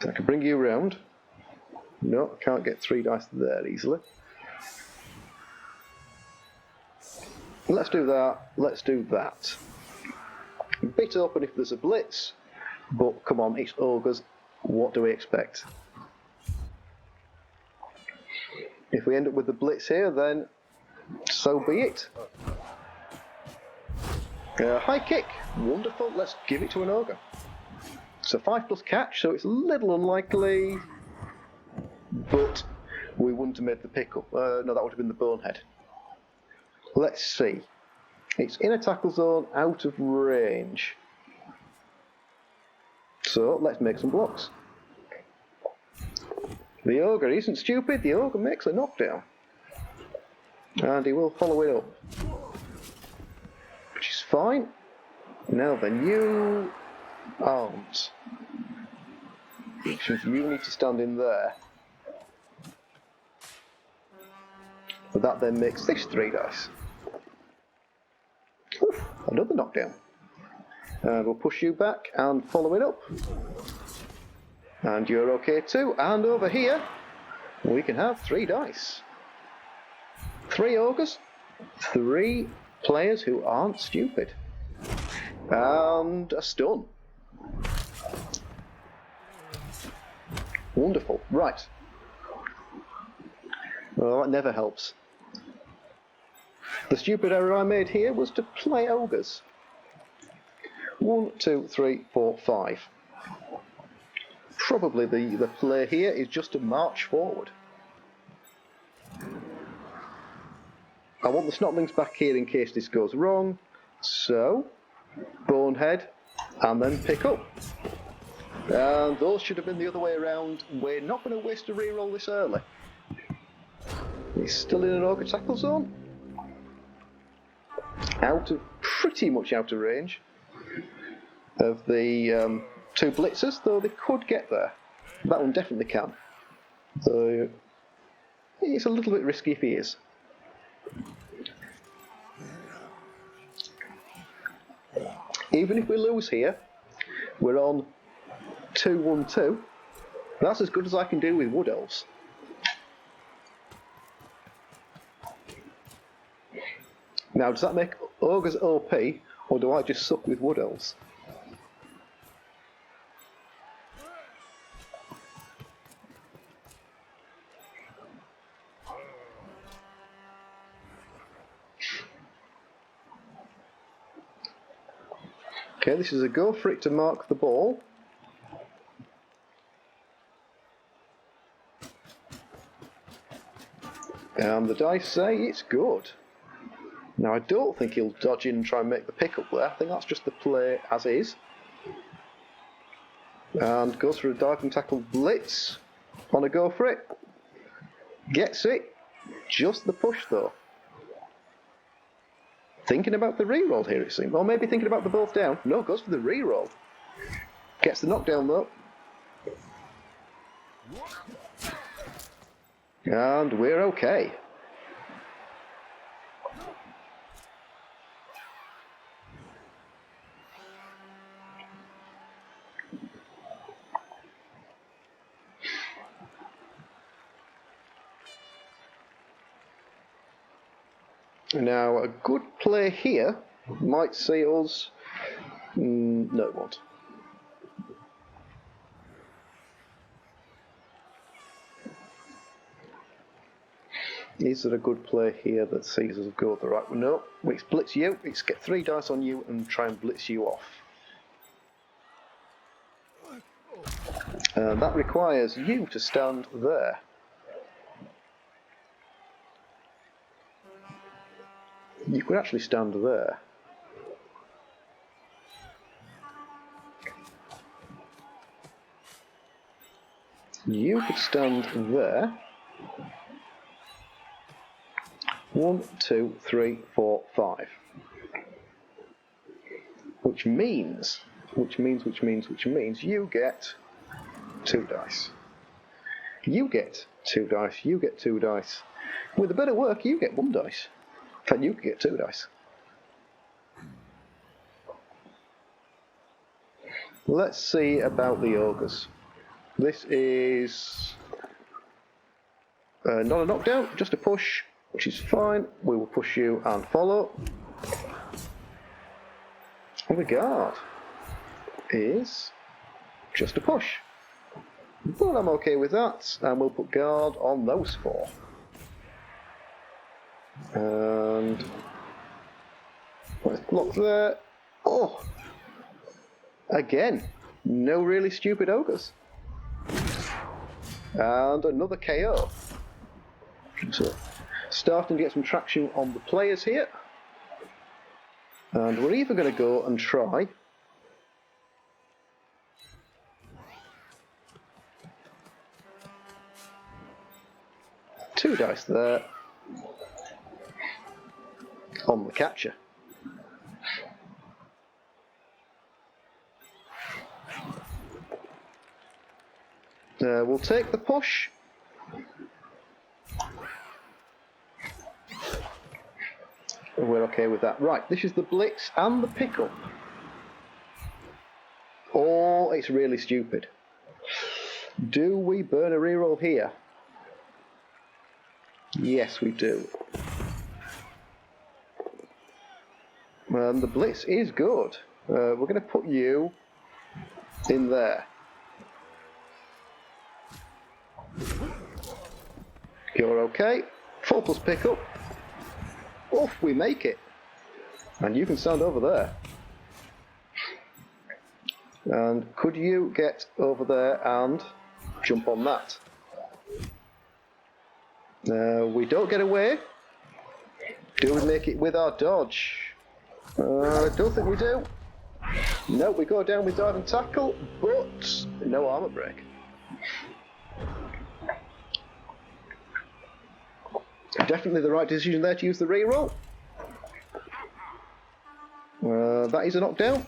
I can bring you around. No, I can't get 3 dice there easily. Let's do that. Let's do that. A bit open if there's a blitz, but come on, it's Ogres. What do we expect? If we end up with the blitz here, then so be it. High kick. Wonderful. Let's give it to an Ogre. It's a 5+ catch, so it's a little unlikely, but we wouldn't have made the pickup. No, that would have been the bonehead. Let's see. It's in a tackle zone, out of range. So let's make some blocks. The Ogre isn't stupid. The Ogre makes a knockdown. And he will follow it up, which is fine. Now then, you aren't. Which means you need to stand in there. But that then makes this 3 dice. Oof, another knockdown. And we'll push you back and follow it up. And you're okay too. And over here, we can have 3 dice. 3 Ogres, 3 players who aren't stupid. And a stun. Wonderful. Right. Well, that never helps. The stupid error I made here was to play Ogres. 1, 2, 3, 4, 5. Probably the play here is just to march forward. I want the Snotlings back here in case this goes wrong. So, Bonehead, and then pick up. And those should have been the other way around. We're not going to waste a reroll this early. He's still in an Ogre tackle zone. Pretty much out of range of the two blitzers, though they could get there. That one definitely can. So it's a little bit risky if he is. Even if we lose here, we're on 2-1-2. That's as good as I can do with Wood Elves. Now, does that make Ogres OP, or do I just suck with Wood Elves? Okay, this is a go for it to mark the ball. And the dice say it's good. Now I don't think he'll dodge in and try and make the pick up there. I think that's just the play as is. And goes for a diving tackle blitz. On a go for it. Gets it. Just the push though. Thinking about the reroll here, it seems. Or maybe thinking about the both down. No, goes for the reroll. Gets the knockdown though. And we're okay. Now, a good play here might see us... no, it won't. Is there a good play here that sees us go the right way? No, we blitz you, it's get 3 dice on you and try and blitz you off. And that requires you to stand there. You could actually stand there. You could stand there. 1, 2, 3, 4, 5. Which means you get 2 dice. You get 2 dice, you get 2 dice. With a bit of work, you get 1 dice. In fact, you could get 2 dice. Let's see about the Ogres. This is not a knockdown, just a push, which is fine. We will push you and follow. And the guard is just a push. But I'm okay with that, and we'll put guard on those 4. And let's block there. Oh! Again, no really stupid Ogres. And another KO. So, starting to get some traction on the players here. And we're even going to go and try two dice there on the catcher. We'll take the push. We're okay with that. Right, this is the blitz and the pickup. Oh, it's really stupid. Do we burn a reroll here? Yes, we do. The blitz is good. We're going to put you in there. You're okay. 4+ pickup. Oh, we make it. And you can stand over there. And could you get over there and jump on that? We don't get away. Do we make it with our dodge? I don't think we do. No, we go down with dive and tackle, but no armor break. Definitely the right decision there to use the reroll. That is a knockdown.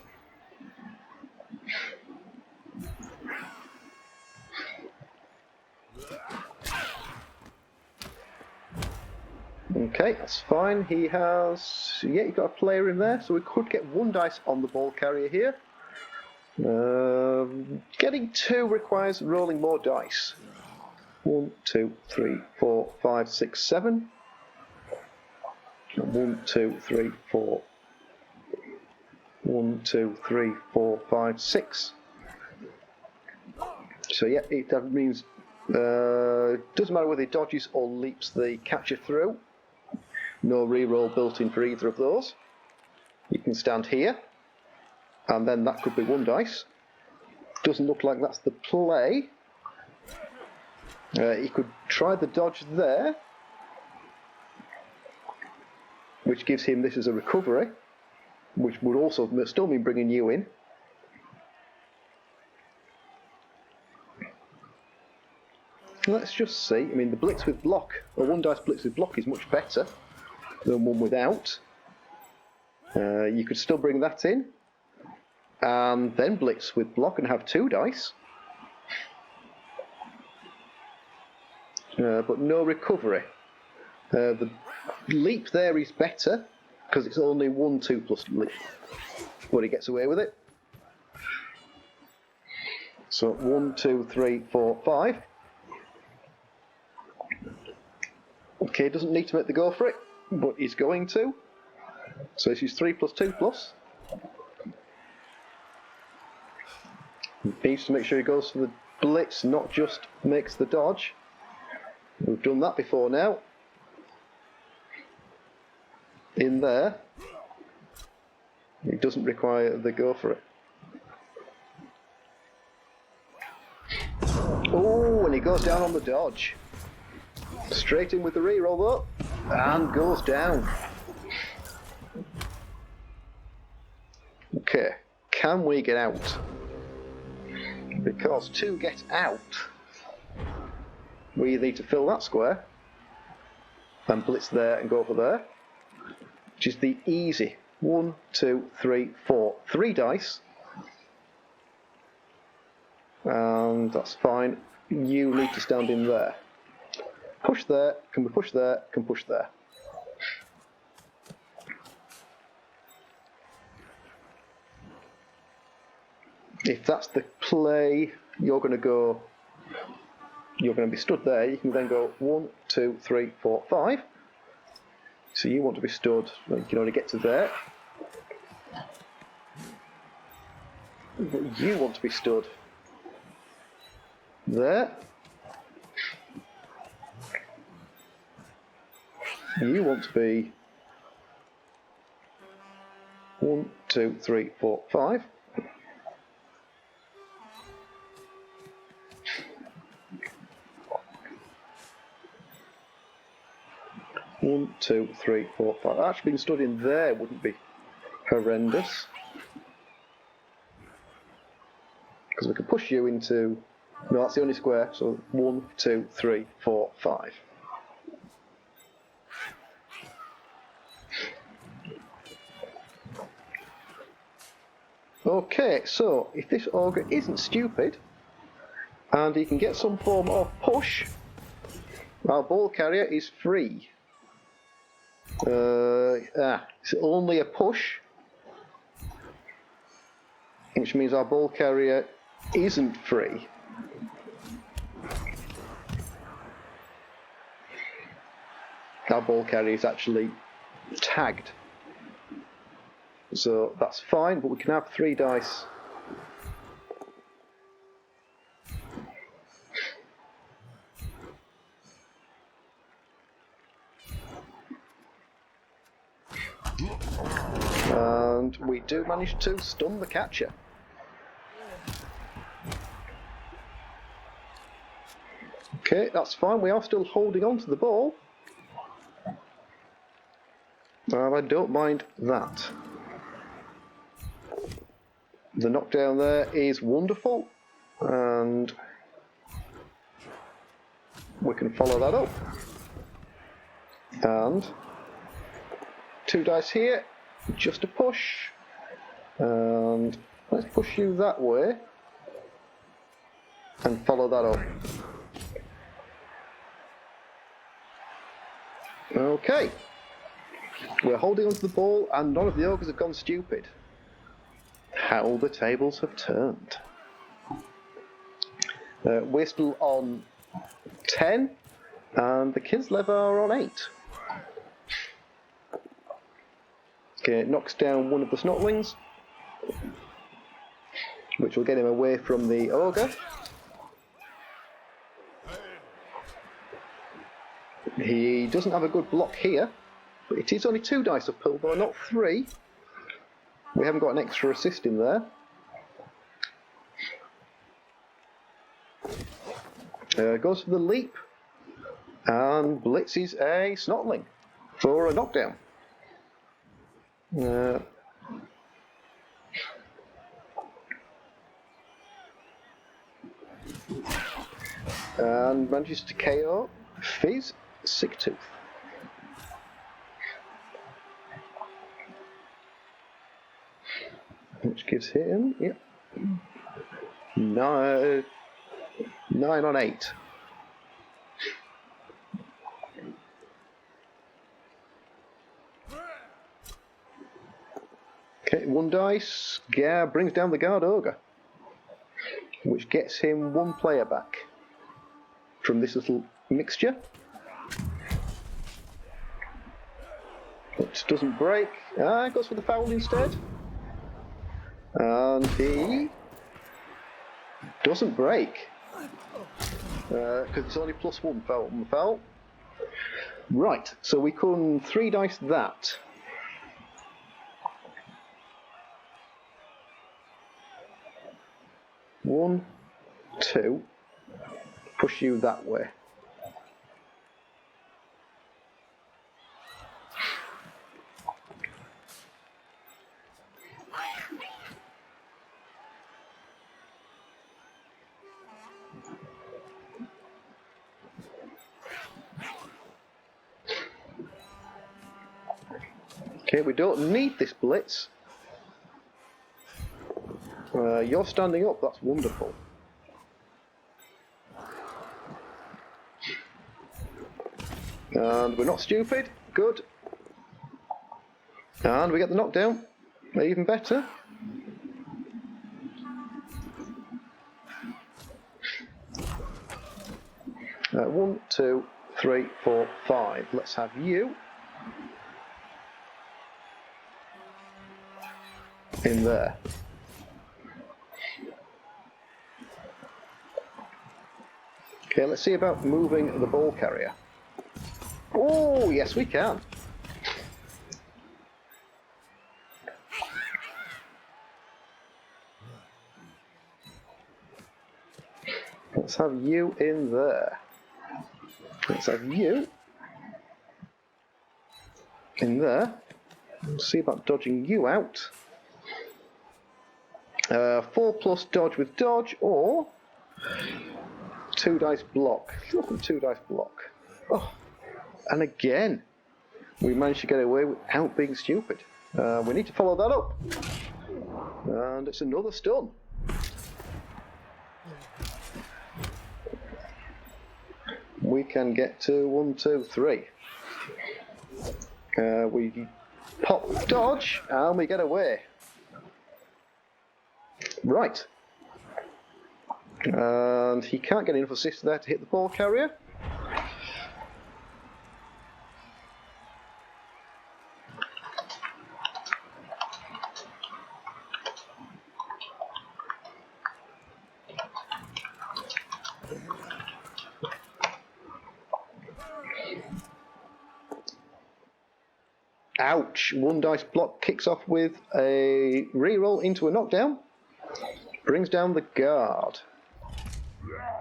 Okay, that's fine. He has... yeah, he's got a player in there, so we could get 1 dice on the ball carrier here. Getting 2 requires rolling more dice. 1, 2, 3, 4, 5, 6, 7. 1, 2, 3, 4. 1, 2, 3, 4, 5, 6. So yeah, that means doesn't matter whether he dodges or leaps the catcher through. No reroll built in for either of those. You can stand here, and then that could be 1 dice. Doesn't look like that's the play. He could try the dodge there, which gives him this as a recovery, which would also still mean bringing you in. Let's just see. I mean, the blitz with block, a 1 dice blitz with block is much better than 1 without. You could still bring that in, and then blitz with block and have 2 dice. But no recovery. The leap there is better, because it's only 1, 2 plus leap. But he gets away with it. So 1, 2, 3, 4, 5. Okay, doesn't need to make the go for it, but he's going to. So this is 3 plus 2 plus. He needs to make sure he goes for the blitz, not just makes the dodge. We've done that before now. In there. It doesn't require the go for it. Oh, and he goes down on the dodge. Straight in with the reroll though, and goes down. Okay, can we get out? Because to get out, we need to fill that square, and blitz there and go over there, which is the easy 1, 2, 3, 4, 3 dice, and that's fine. You need to stand in there. Push there, can we push there, can push there. If that's the play, you're going to be stood there. You can then go 1, 2, 3, 4, 5. So you want to be stood, well, you can only get to there. But you want to be stood there. You want to be 1, 2, 3, 4, 5. One, 2, 3, 4, 5. Actually, being stood in there wouldn't be horrendous, because we could push you into. No, that's the only square. So 1, 2, 3, 4, 5. Okay, so if this ogre isn't stupid, and he can get some form of push, our ball carrier is free. It's only a push, which means our ball carrier isn't free. Our ball carrier is actually tagged. So that's fine, but we can have 3 dice. And we do manage to stun the catcher. Okay, that's fine. We are still holding on to the ball. I don't mind that. The knockdown there is wonderful, and we can follow that up. And 2 dice here, just a push, and let's push you that way and follow that up. Okay, we're holding onto the ball and none of the ogres have gone stupid. How the tables have turned. We're still on 10 and the Kislev are on 8. Okay, it knocks down one of the snotlings, which will get him away from the ogre. He doesn't have a good block here, but it is only 2 dice of pull, though not 3. We haven't got an extra assist in there. Goes for the leap and blitzes a snotling for a knockdown. And manages to KO Fizz Sicktooth. Which gives him, yep, 9 on 8. Okay, 1 dice, brings down the guard ogre, which gets him 1 player back from this little mixture. It doesn't break, goes for the foul instead. And he doesn't break, because it's only +1 foul on the foul. Right, so we can 3 dice that. One, 2, push you that way. Okay, we don't need this blitz. You're standing up, that's wonderful. And we're not stupid, good. And we get the knockdown, even better. One, 2, 3, 4, 5. Let's have you in there. Okay, let's see about moving the ball carrier. Oh, yes we can. Let's have you in there. Let's have you in there. Let's see about dodging you out. 4+ dodge with dodge, or 2 dice block. Look at 2 dice block. Oh, and again, we managed to get away without being stupid. We need to follow that up. And it's another stun. We can get to 1, 2, 3. We pop dodge and we get away. Right. And he can't get enough assist there to hit the ball carrier. Ouch! One dice block kicks off with a reroll into a knockdown. Brings down the guard.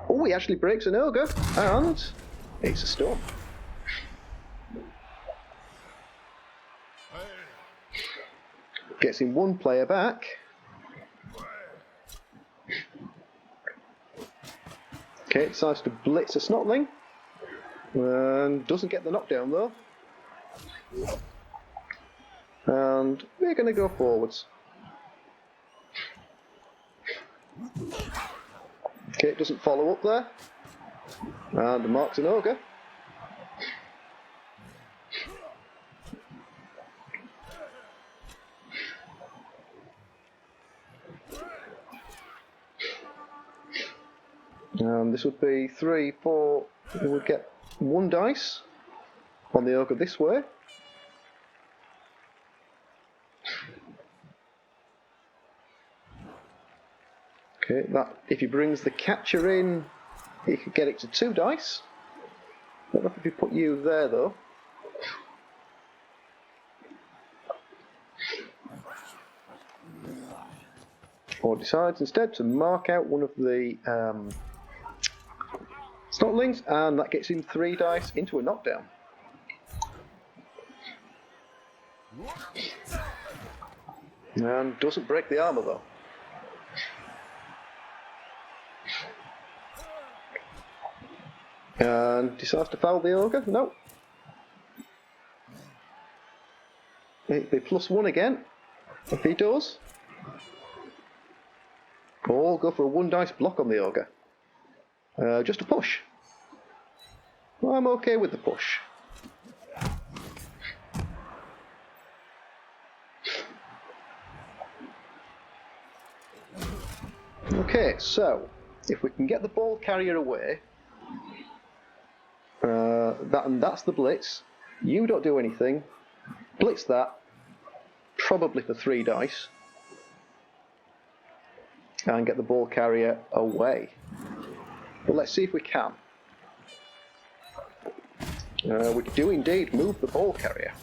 Oh, he actually breaks an ogre, and it's a storm. Gets him one player back. Okay, decides to blitz a snotling. And doesn't get the knockdown though. And we're going to go forwards. Okay, it doesn't follow up there. And marks an ogre. And this would be 3, 4. We would get one dice on the ogre this way. Okay, that if he brings the catcher in, he could get it to 2 dice. I don't know if he put you there though. Or decides instead to mark out one of the snotlings, and that gets him 3 dice into a knockdown. And doesn't break the armour though. And decides to foul the ogre? No. It'd be +1 again. If he does. Or go for a 1 dice block on the ogre. Just a push. Well, I'm okay with the push. Okay, so if we can get the ball carrier away, that's the blitz. You don't do anything. Blitz that, probably for 3 dice, and get the ball carrier away. But let's see if we can. We do indeed move the ball carrier.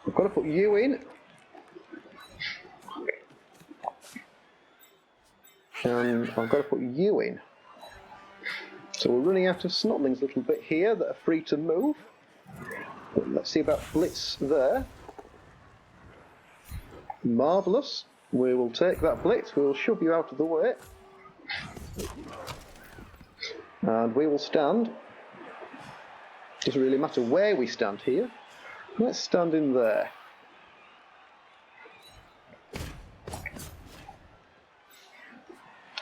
I've got to put you in. And I've got to put you in. So we're running out of snotlings a little bit here that are free to move. But let's see about blitz there. Marvellous. We will take that blitz. We will shove you out of the way. And we will stand. Doesn't really matter where we stand here. Let's stand in there.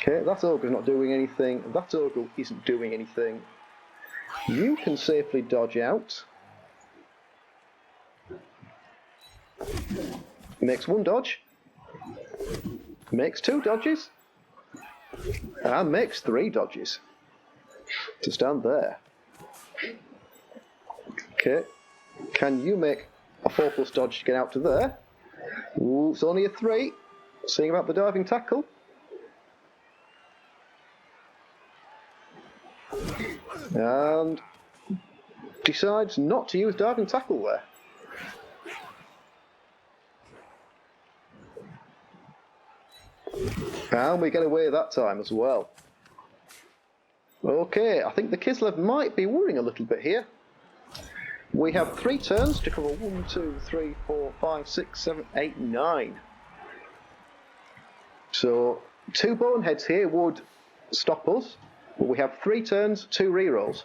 Okay, that ogre's not doing anything. That ogre isn't doing anything. You can safely dodge out. Makes 1 dodge. Makes 2 dodges. And makes 3 dodges. To stand there. Okay. Can you make a 4+ dodge to get out to there? Ooh, it's only a 3. Seeing about the diving tackle. And decides not to use diving tackle there. And we get away that time as well. Okay, I think the Kislev might be worrying a little bit here. We have 3 turns to cover 1, 2, 3, 4, 5, 6, 7, 8, 9. So 2 boneheads here would stop us. But we have 3 turns, 2 rerolls.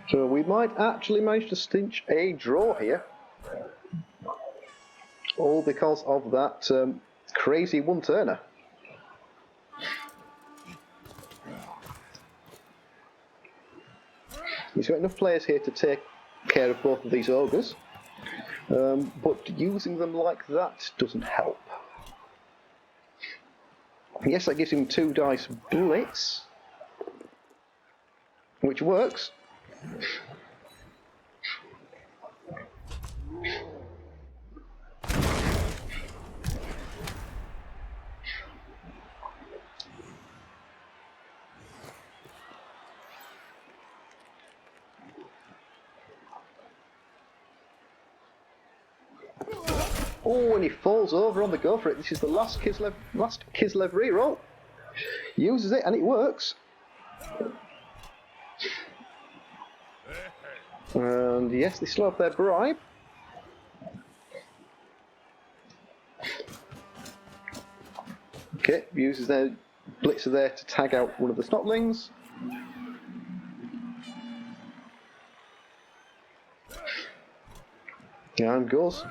So we might actually manage to cinch a draw here. All because of that crazy 1-turner. He's got enough players here to take care of both of these ogres, but using them like that doesn't help. Yes, that gives him 2 dice blitz, which works. Oh, and he falls over on the go for it. This is the last Kislev reroll. Uses it and it works. And yes, they still have their bribe. Okay, uses their blitzer there to tag out one of the snotlings. And goes,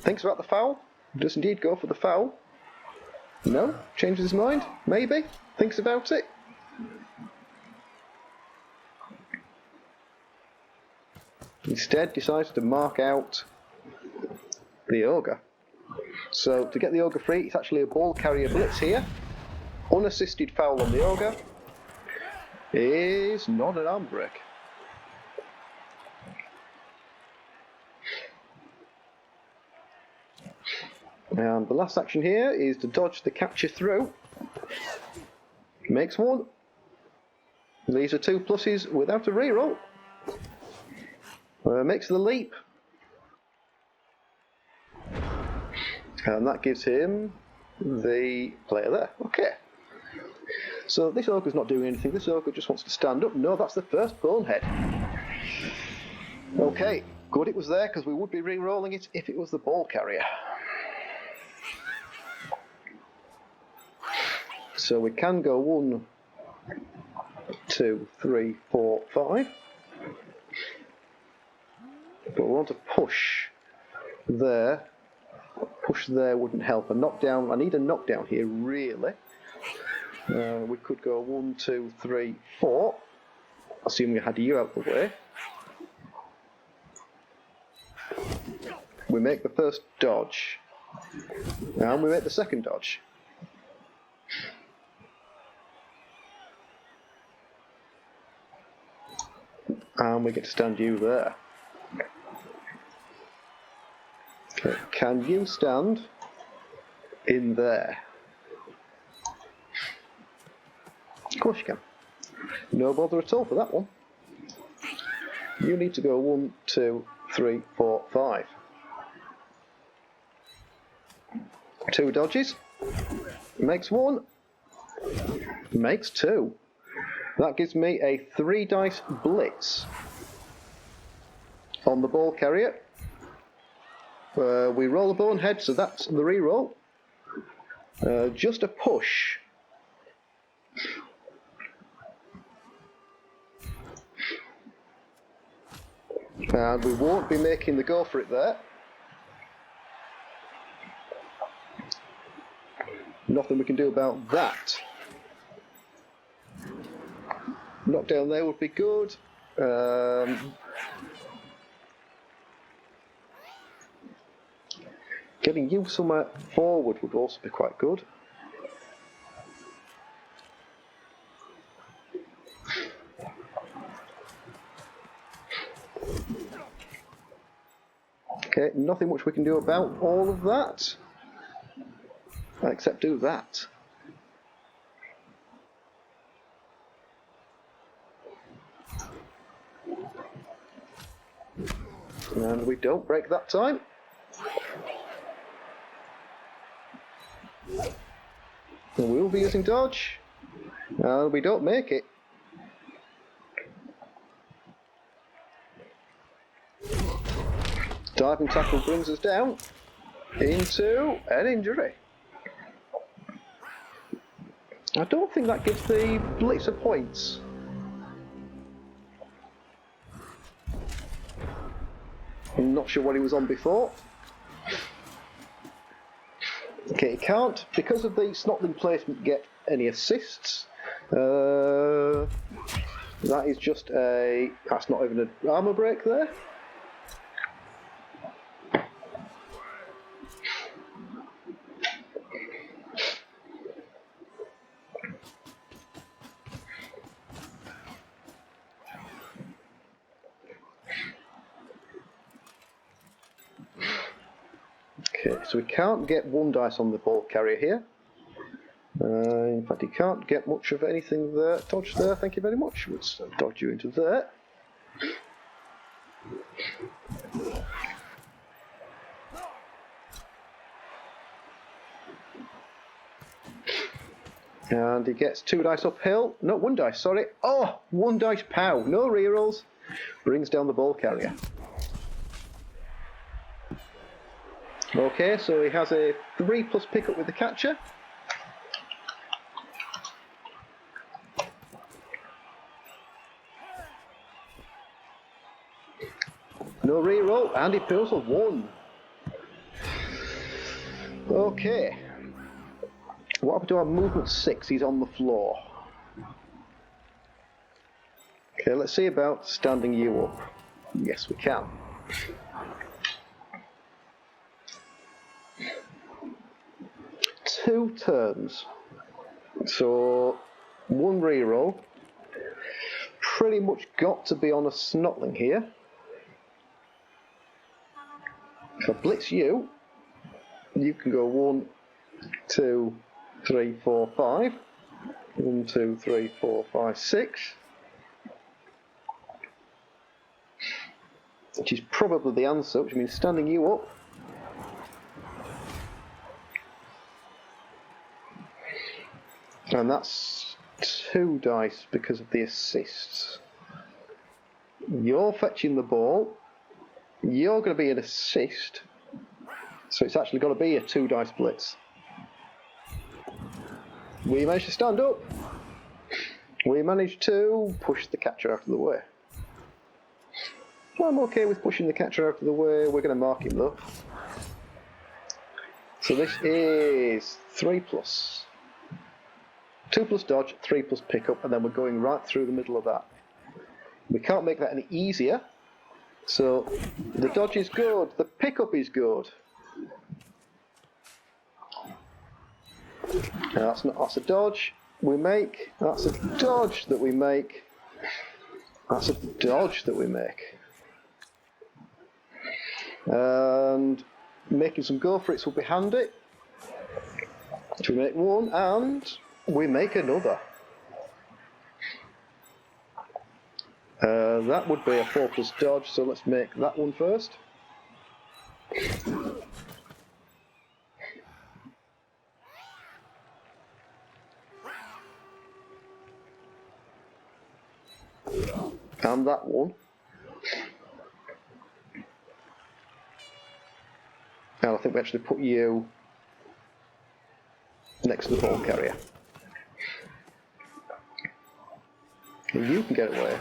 thinks about the foul, does indeed go for the foul. No, changes his mind, maybe, thinks about it. Instead decides to mark out the Ogre. So to get the Ogre free, it's actually a ball carrier blitz here. Unassisted foul on the Ogre is not an arm break. And the last action here is to dodge the capture through. Makes one. These are 2 pluses without a reroll. Makes the leap. And that gives him the player there. Okay. So this Ogre's not doing anything. This Ogre just wants to stand up. No, that's the first bonehead. Okay, good it was there because we would be re-rolling it if it was the ball carrier. So we can go 1, 2, 3, 4, 5. But we want to push there. Push there wouldn't help. A knockdown, I need a knockdown here, really. We could go 1, 2, 3, 4. Assuming we had you out the way. We make the first dodge. And we make the second dodge. And we get to stand you there. Okay, can you stand in there? Of course you can. No bother at all for that one. You need to go 1, 2, 3, 4, 5. 2 dodges. Makes 1. Makes 2. That gives me a 3 dice blitz on the ball carrier. We roll a bonehead, so that's the reroll. Just a push. And we won't be making the go for it there. Nothing we can do about that. Knockdown there would be good. Getting you somewhere forward would also be quite good. Okay, nothing much we can do about all of that, except do that. And we don't break that time. And we will be using dodge. And we don't make it. Diving tackle brings us down into an injury. I don't think that gives the blitzer points. I'm not sure what he was on before. Okay, he can't, because of the snotling placement, get any assists. That is just a... that's not even an armour break there. Okay, so we can't get 1 dice on the ball carrier here. In fact, he can't get much of anything there. Dodge there, thank you very much. Let's dodge you into there. And he gets 2 dice uphill. No, 1 dice, sorry. Oh, 1 dice pow. No rerolls. Brings down the ball carrier. Okay, so he has a 3+ pickup with the catcher. No reroll, and he pulls a 1. Okay. What happened to our movement 6? He's on the floor. Okay, let's see about standing you up. Yes, we can. Two turns. So, 1 reroll. Pretty much got to be on a snotling here. If I blitz you, you can go 1, 2, 3, 4, 5. 1, 2, 3, 4, 5, 6. Which is probably the answer, which means standing you up. And that's 2 dice because of the assists. You're fetching the ball. You're going to be an assist. So it's actually got to be a 2 dice blitz. We managed to stand up. We managed to push the catcher out of the way. I'm okay with pushing the catcher out of the way. We're going to mark him though. So this is 3+. 2+ dodge, 3+ pickup, and then we're going right through the middle of that. We can't make that any easier. So the dodge is good, the pickup is good. Now that's a dodge we make. That's a dodge that we make. That's a dodge that we make. And making some go for it will be handy. So we make 1 and we make another. That would be a 4+ dodge, so let's make that one first. And that one. And I think we actually put you next to the ball carrier. And you can get away.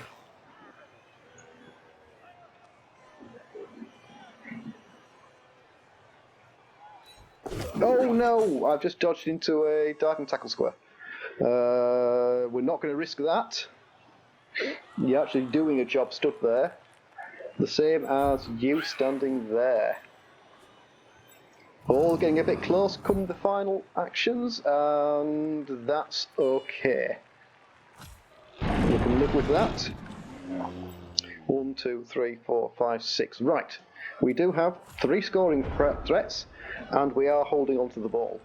Oh no! I've just dodged into a diving tackle square. We're not going to risk that. You're actually doing a job stood there. The same as you standing there. All getting a bit close come the final actions, and that's okay. We can live with that. 1, 2, 3, 4, 5, 6. Right. We do have 3 scoring threats, and we are holding on to the ball.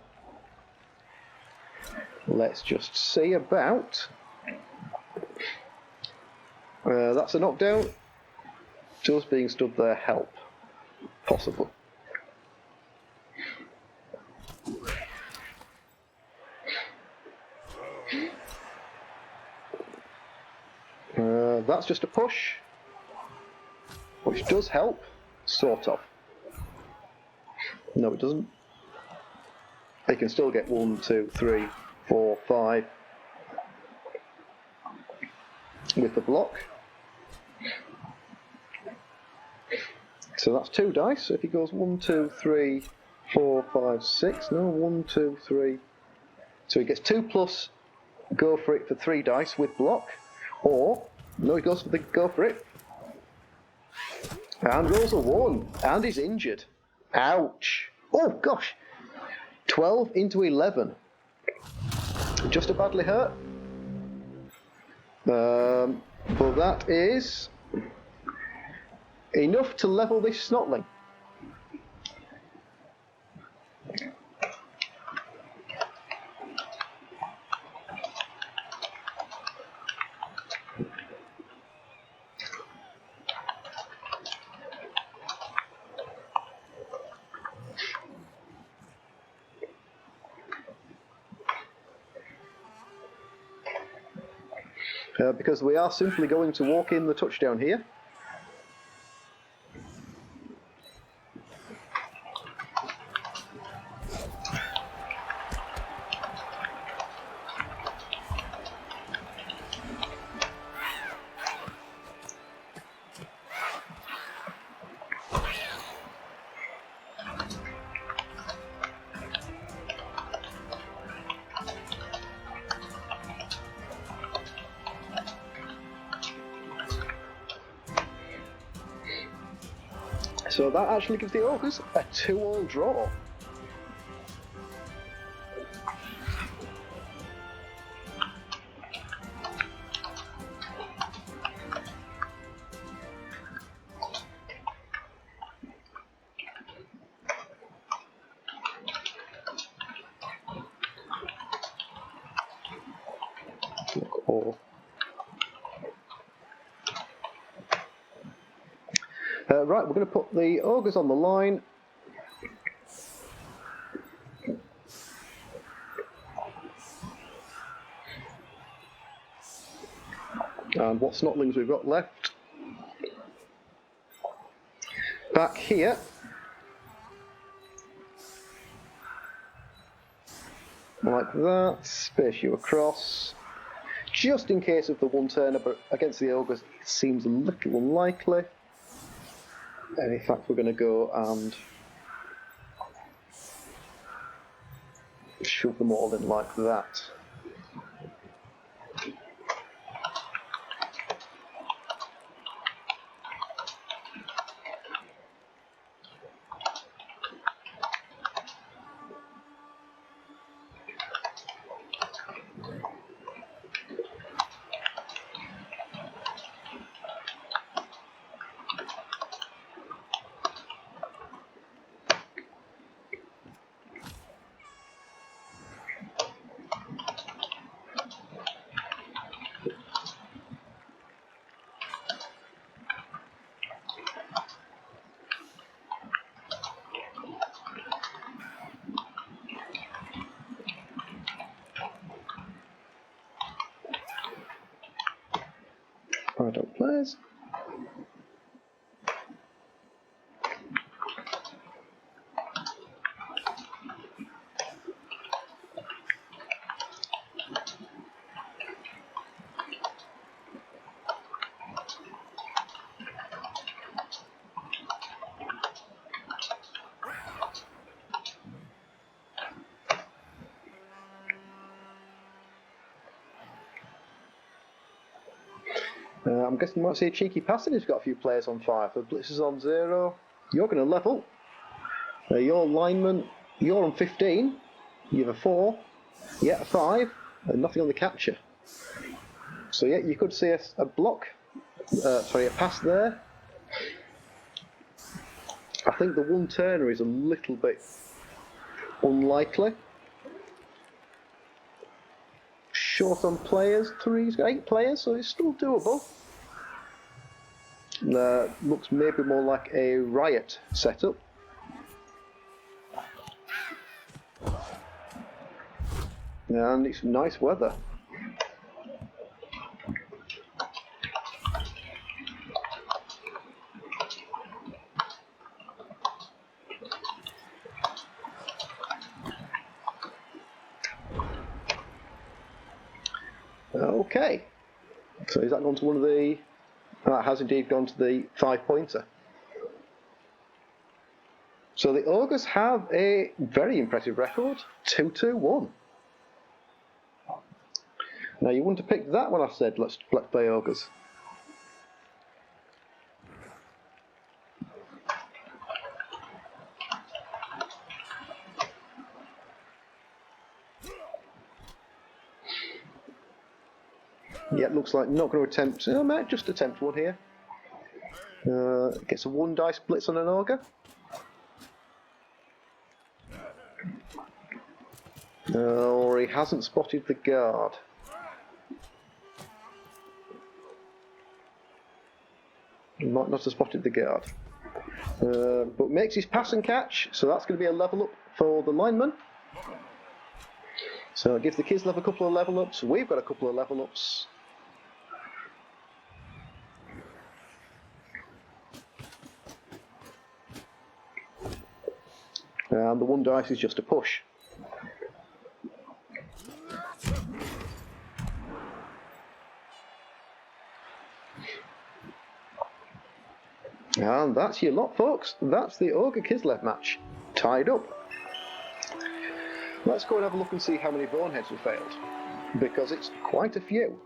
Let's just see about. That's a knockdown. Just being stood there help. Possible. That's just a push, which does help, sort of. No, it doesn't. They can still get 1, 2, 3, 4, 5 with the block. So that's 2 dice. So if he goes 1, 2, 3, 4, 5, 6. No, 1, 2, 3. So he gets 2+. Go for it for 3 dice with block, or no, he goes for the go for it and rolls a 1 and is injured. Ouch! Oh gosh! 12 into 11. Just a badly hurt. But that is enough to level this snotling. because we are simply going to walk in the touchdown here. So that actually gives the Ogres a 2-all draw. Right, we're going to put the Ogres on the line. And what snotlings we've got left? Back here. Like that. Space you across. Just in case of the one-turner, but against the Ogres it seems a little unlikely. And in fact we're going to go and shove them all in like that. Adult players. I'm guessing you might see a cheeky passing. He's got a few players on 5. The Blitz is on 0. You're going to level. Your lineman, you're on 15. You have a 4. Yeah, a 5. And nothing on the capture. So yeah, you could see a block. Sorry, a pass there. I think the one-turner is a little bit unlikely. Short on players, 3. He's got 8 players, so it's still doable. Looks maybe more like a riot setup. And it's nice weather. Okay, so is that gone to one of the... That has indeed gone to the 5-pointer. So the Ogres have a very impressive record, 2-2-1. Now you wouldn't have picked that when I said let's play Ogres. Yeah, it looks like not going to attempt. I might just attempt one here. Gets a 1-dice blitz on an Ogre. Or he hasn't spotted the guard. He might not have spotted the guard. But makes his pass and catch, so that's going to be a level up for the lineman. So it gives the Kislev a couple of level ups. We've got a couple of level ups. And the 1 dice is just a push. And that's your lot, folks. That's the Ogre Kislev match. Tied up. Let's go and have a look and see how many boneheads we failed, because it's quite a few.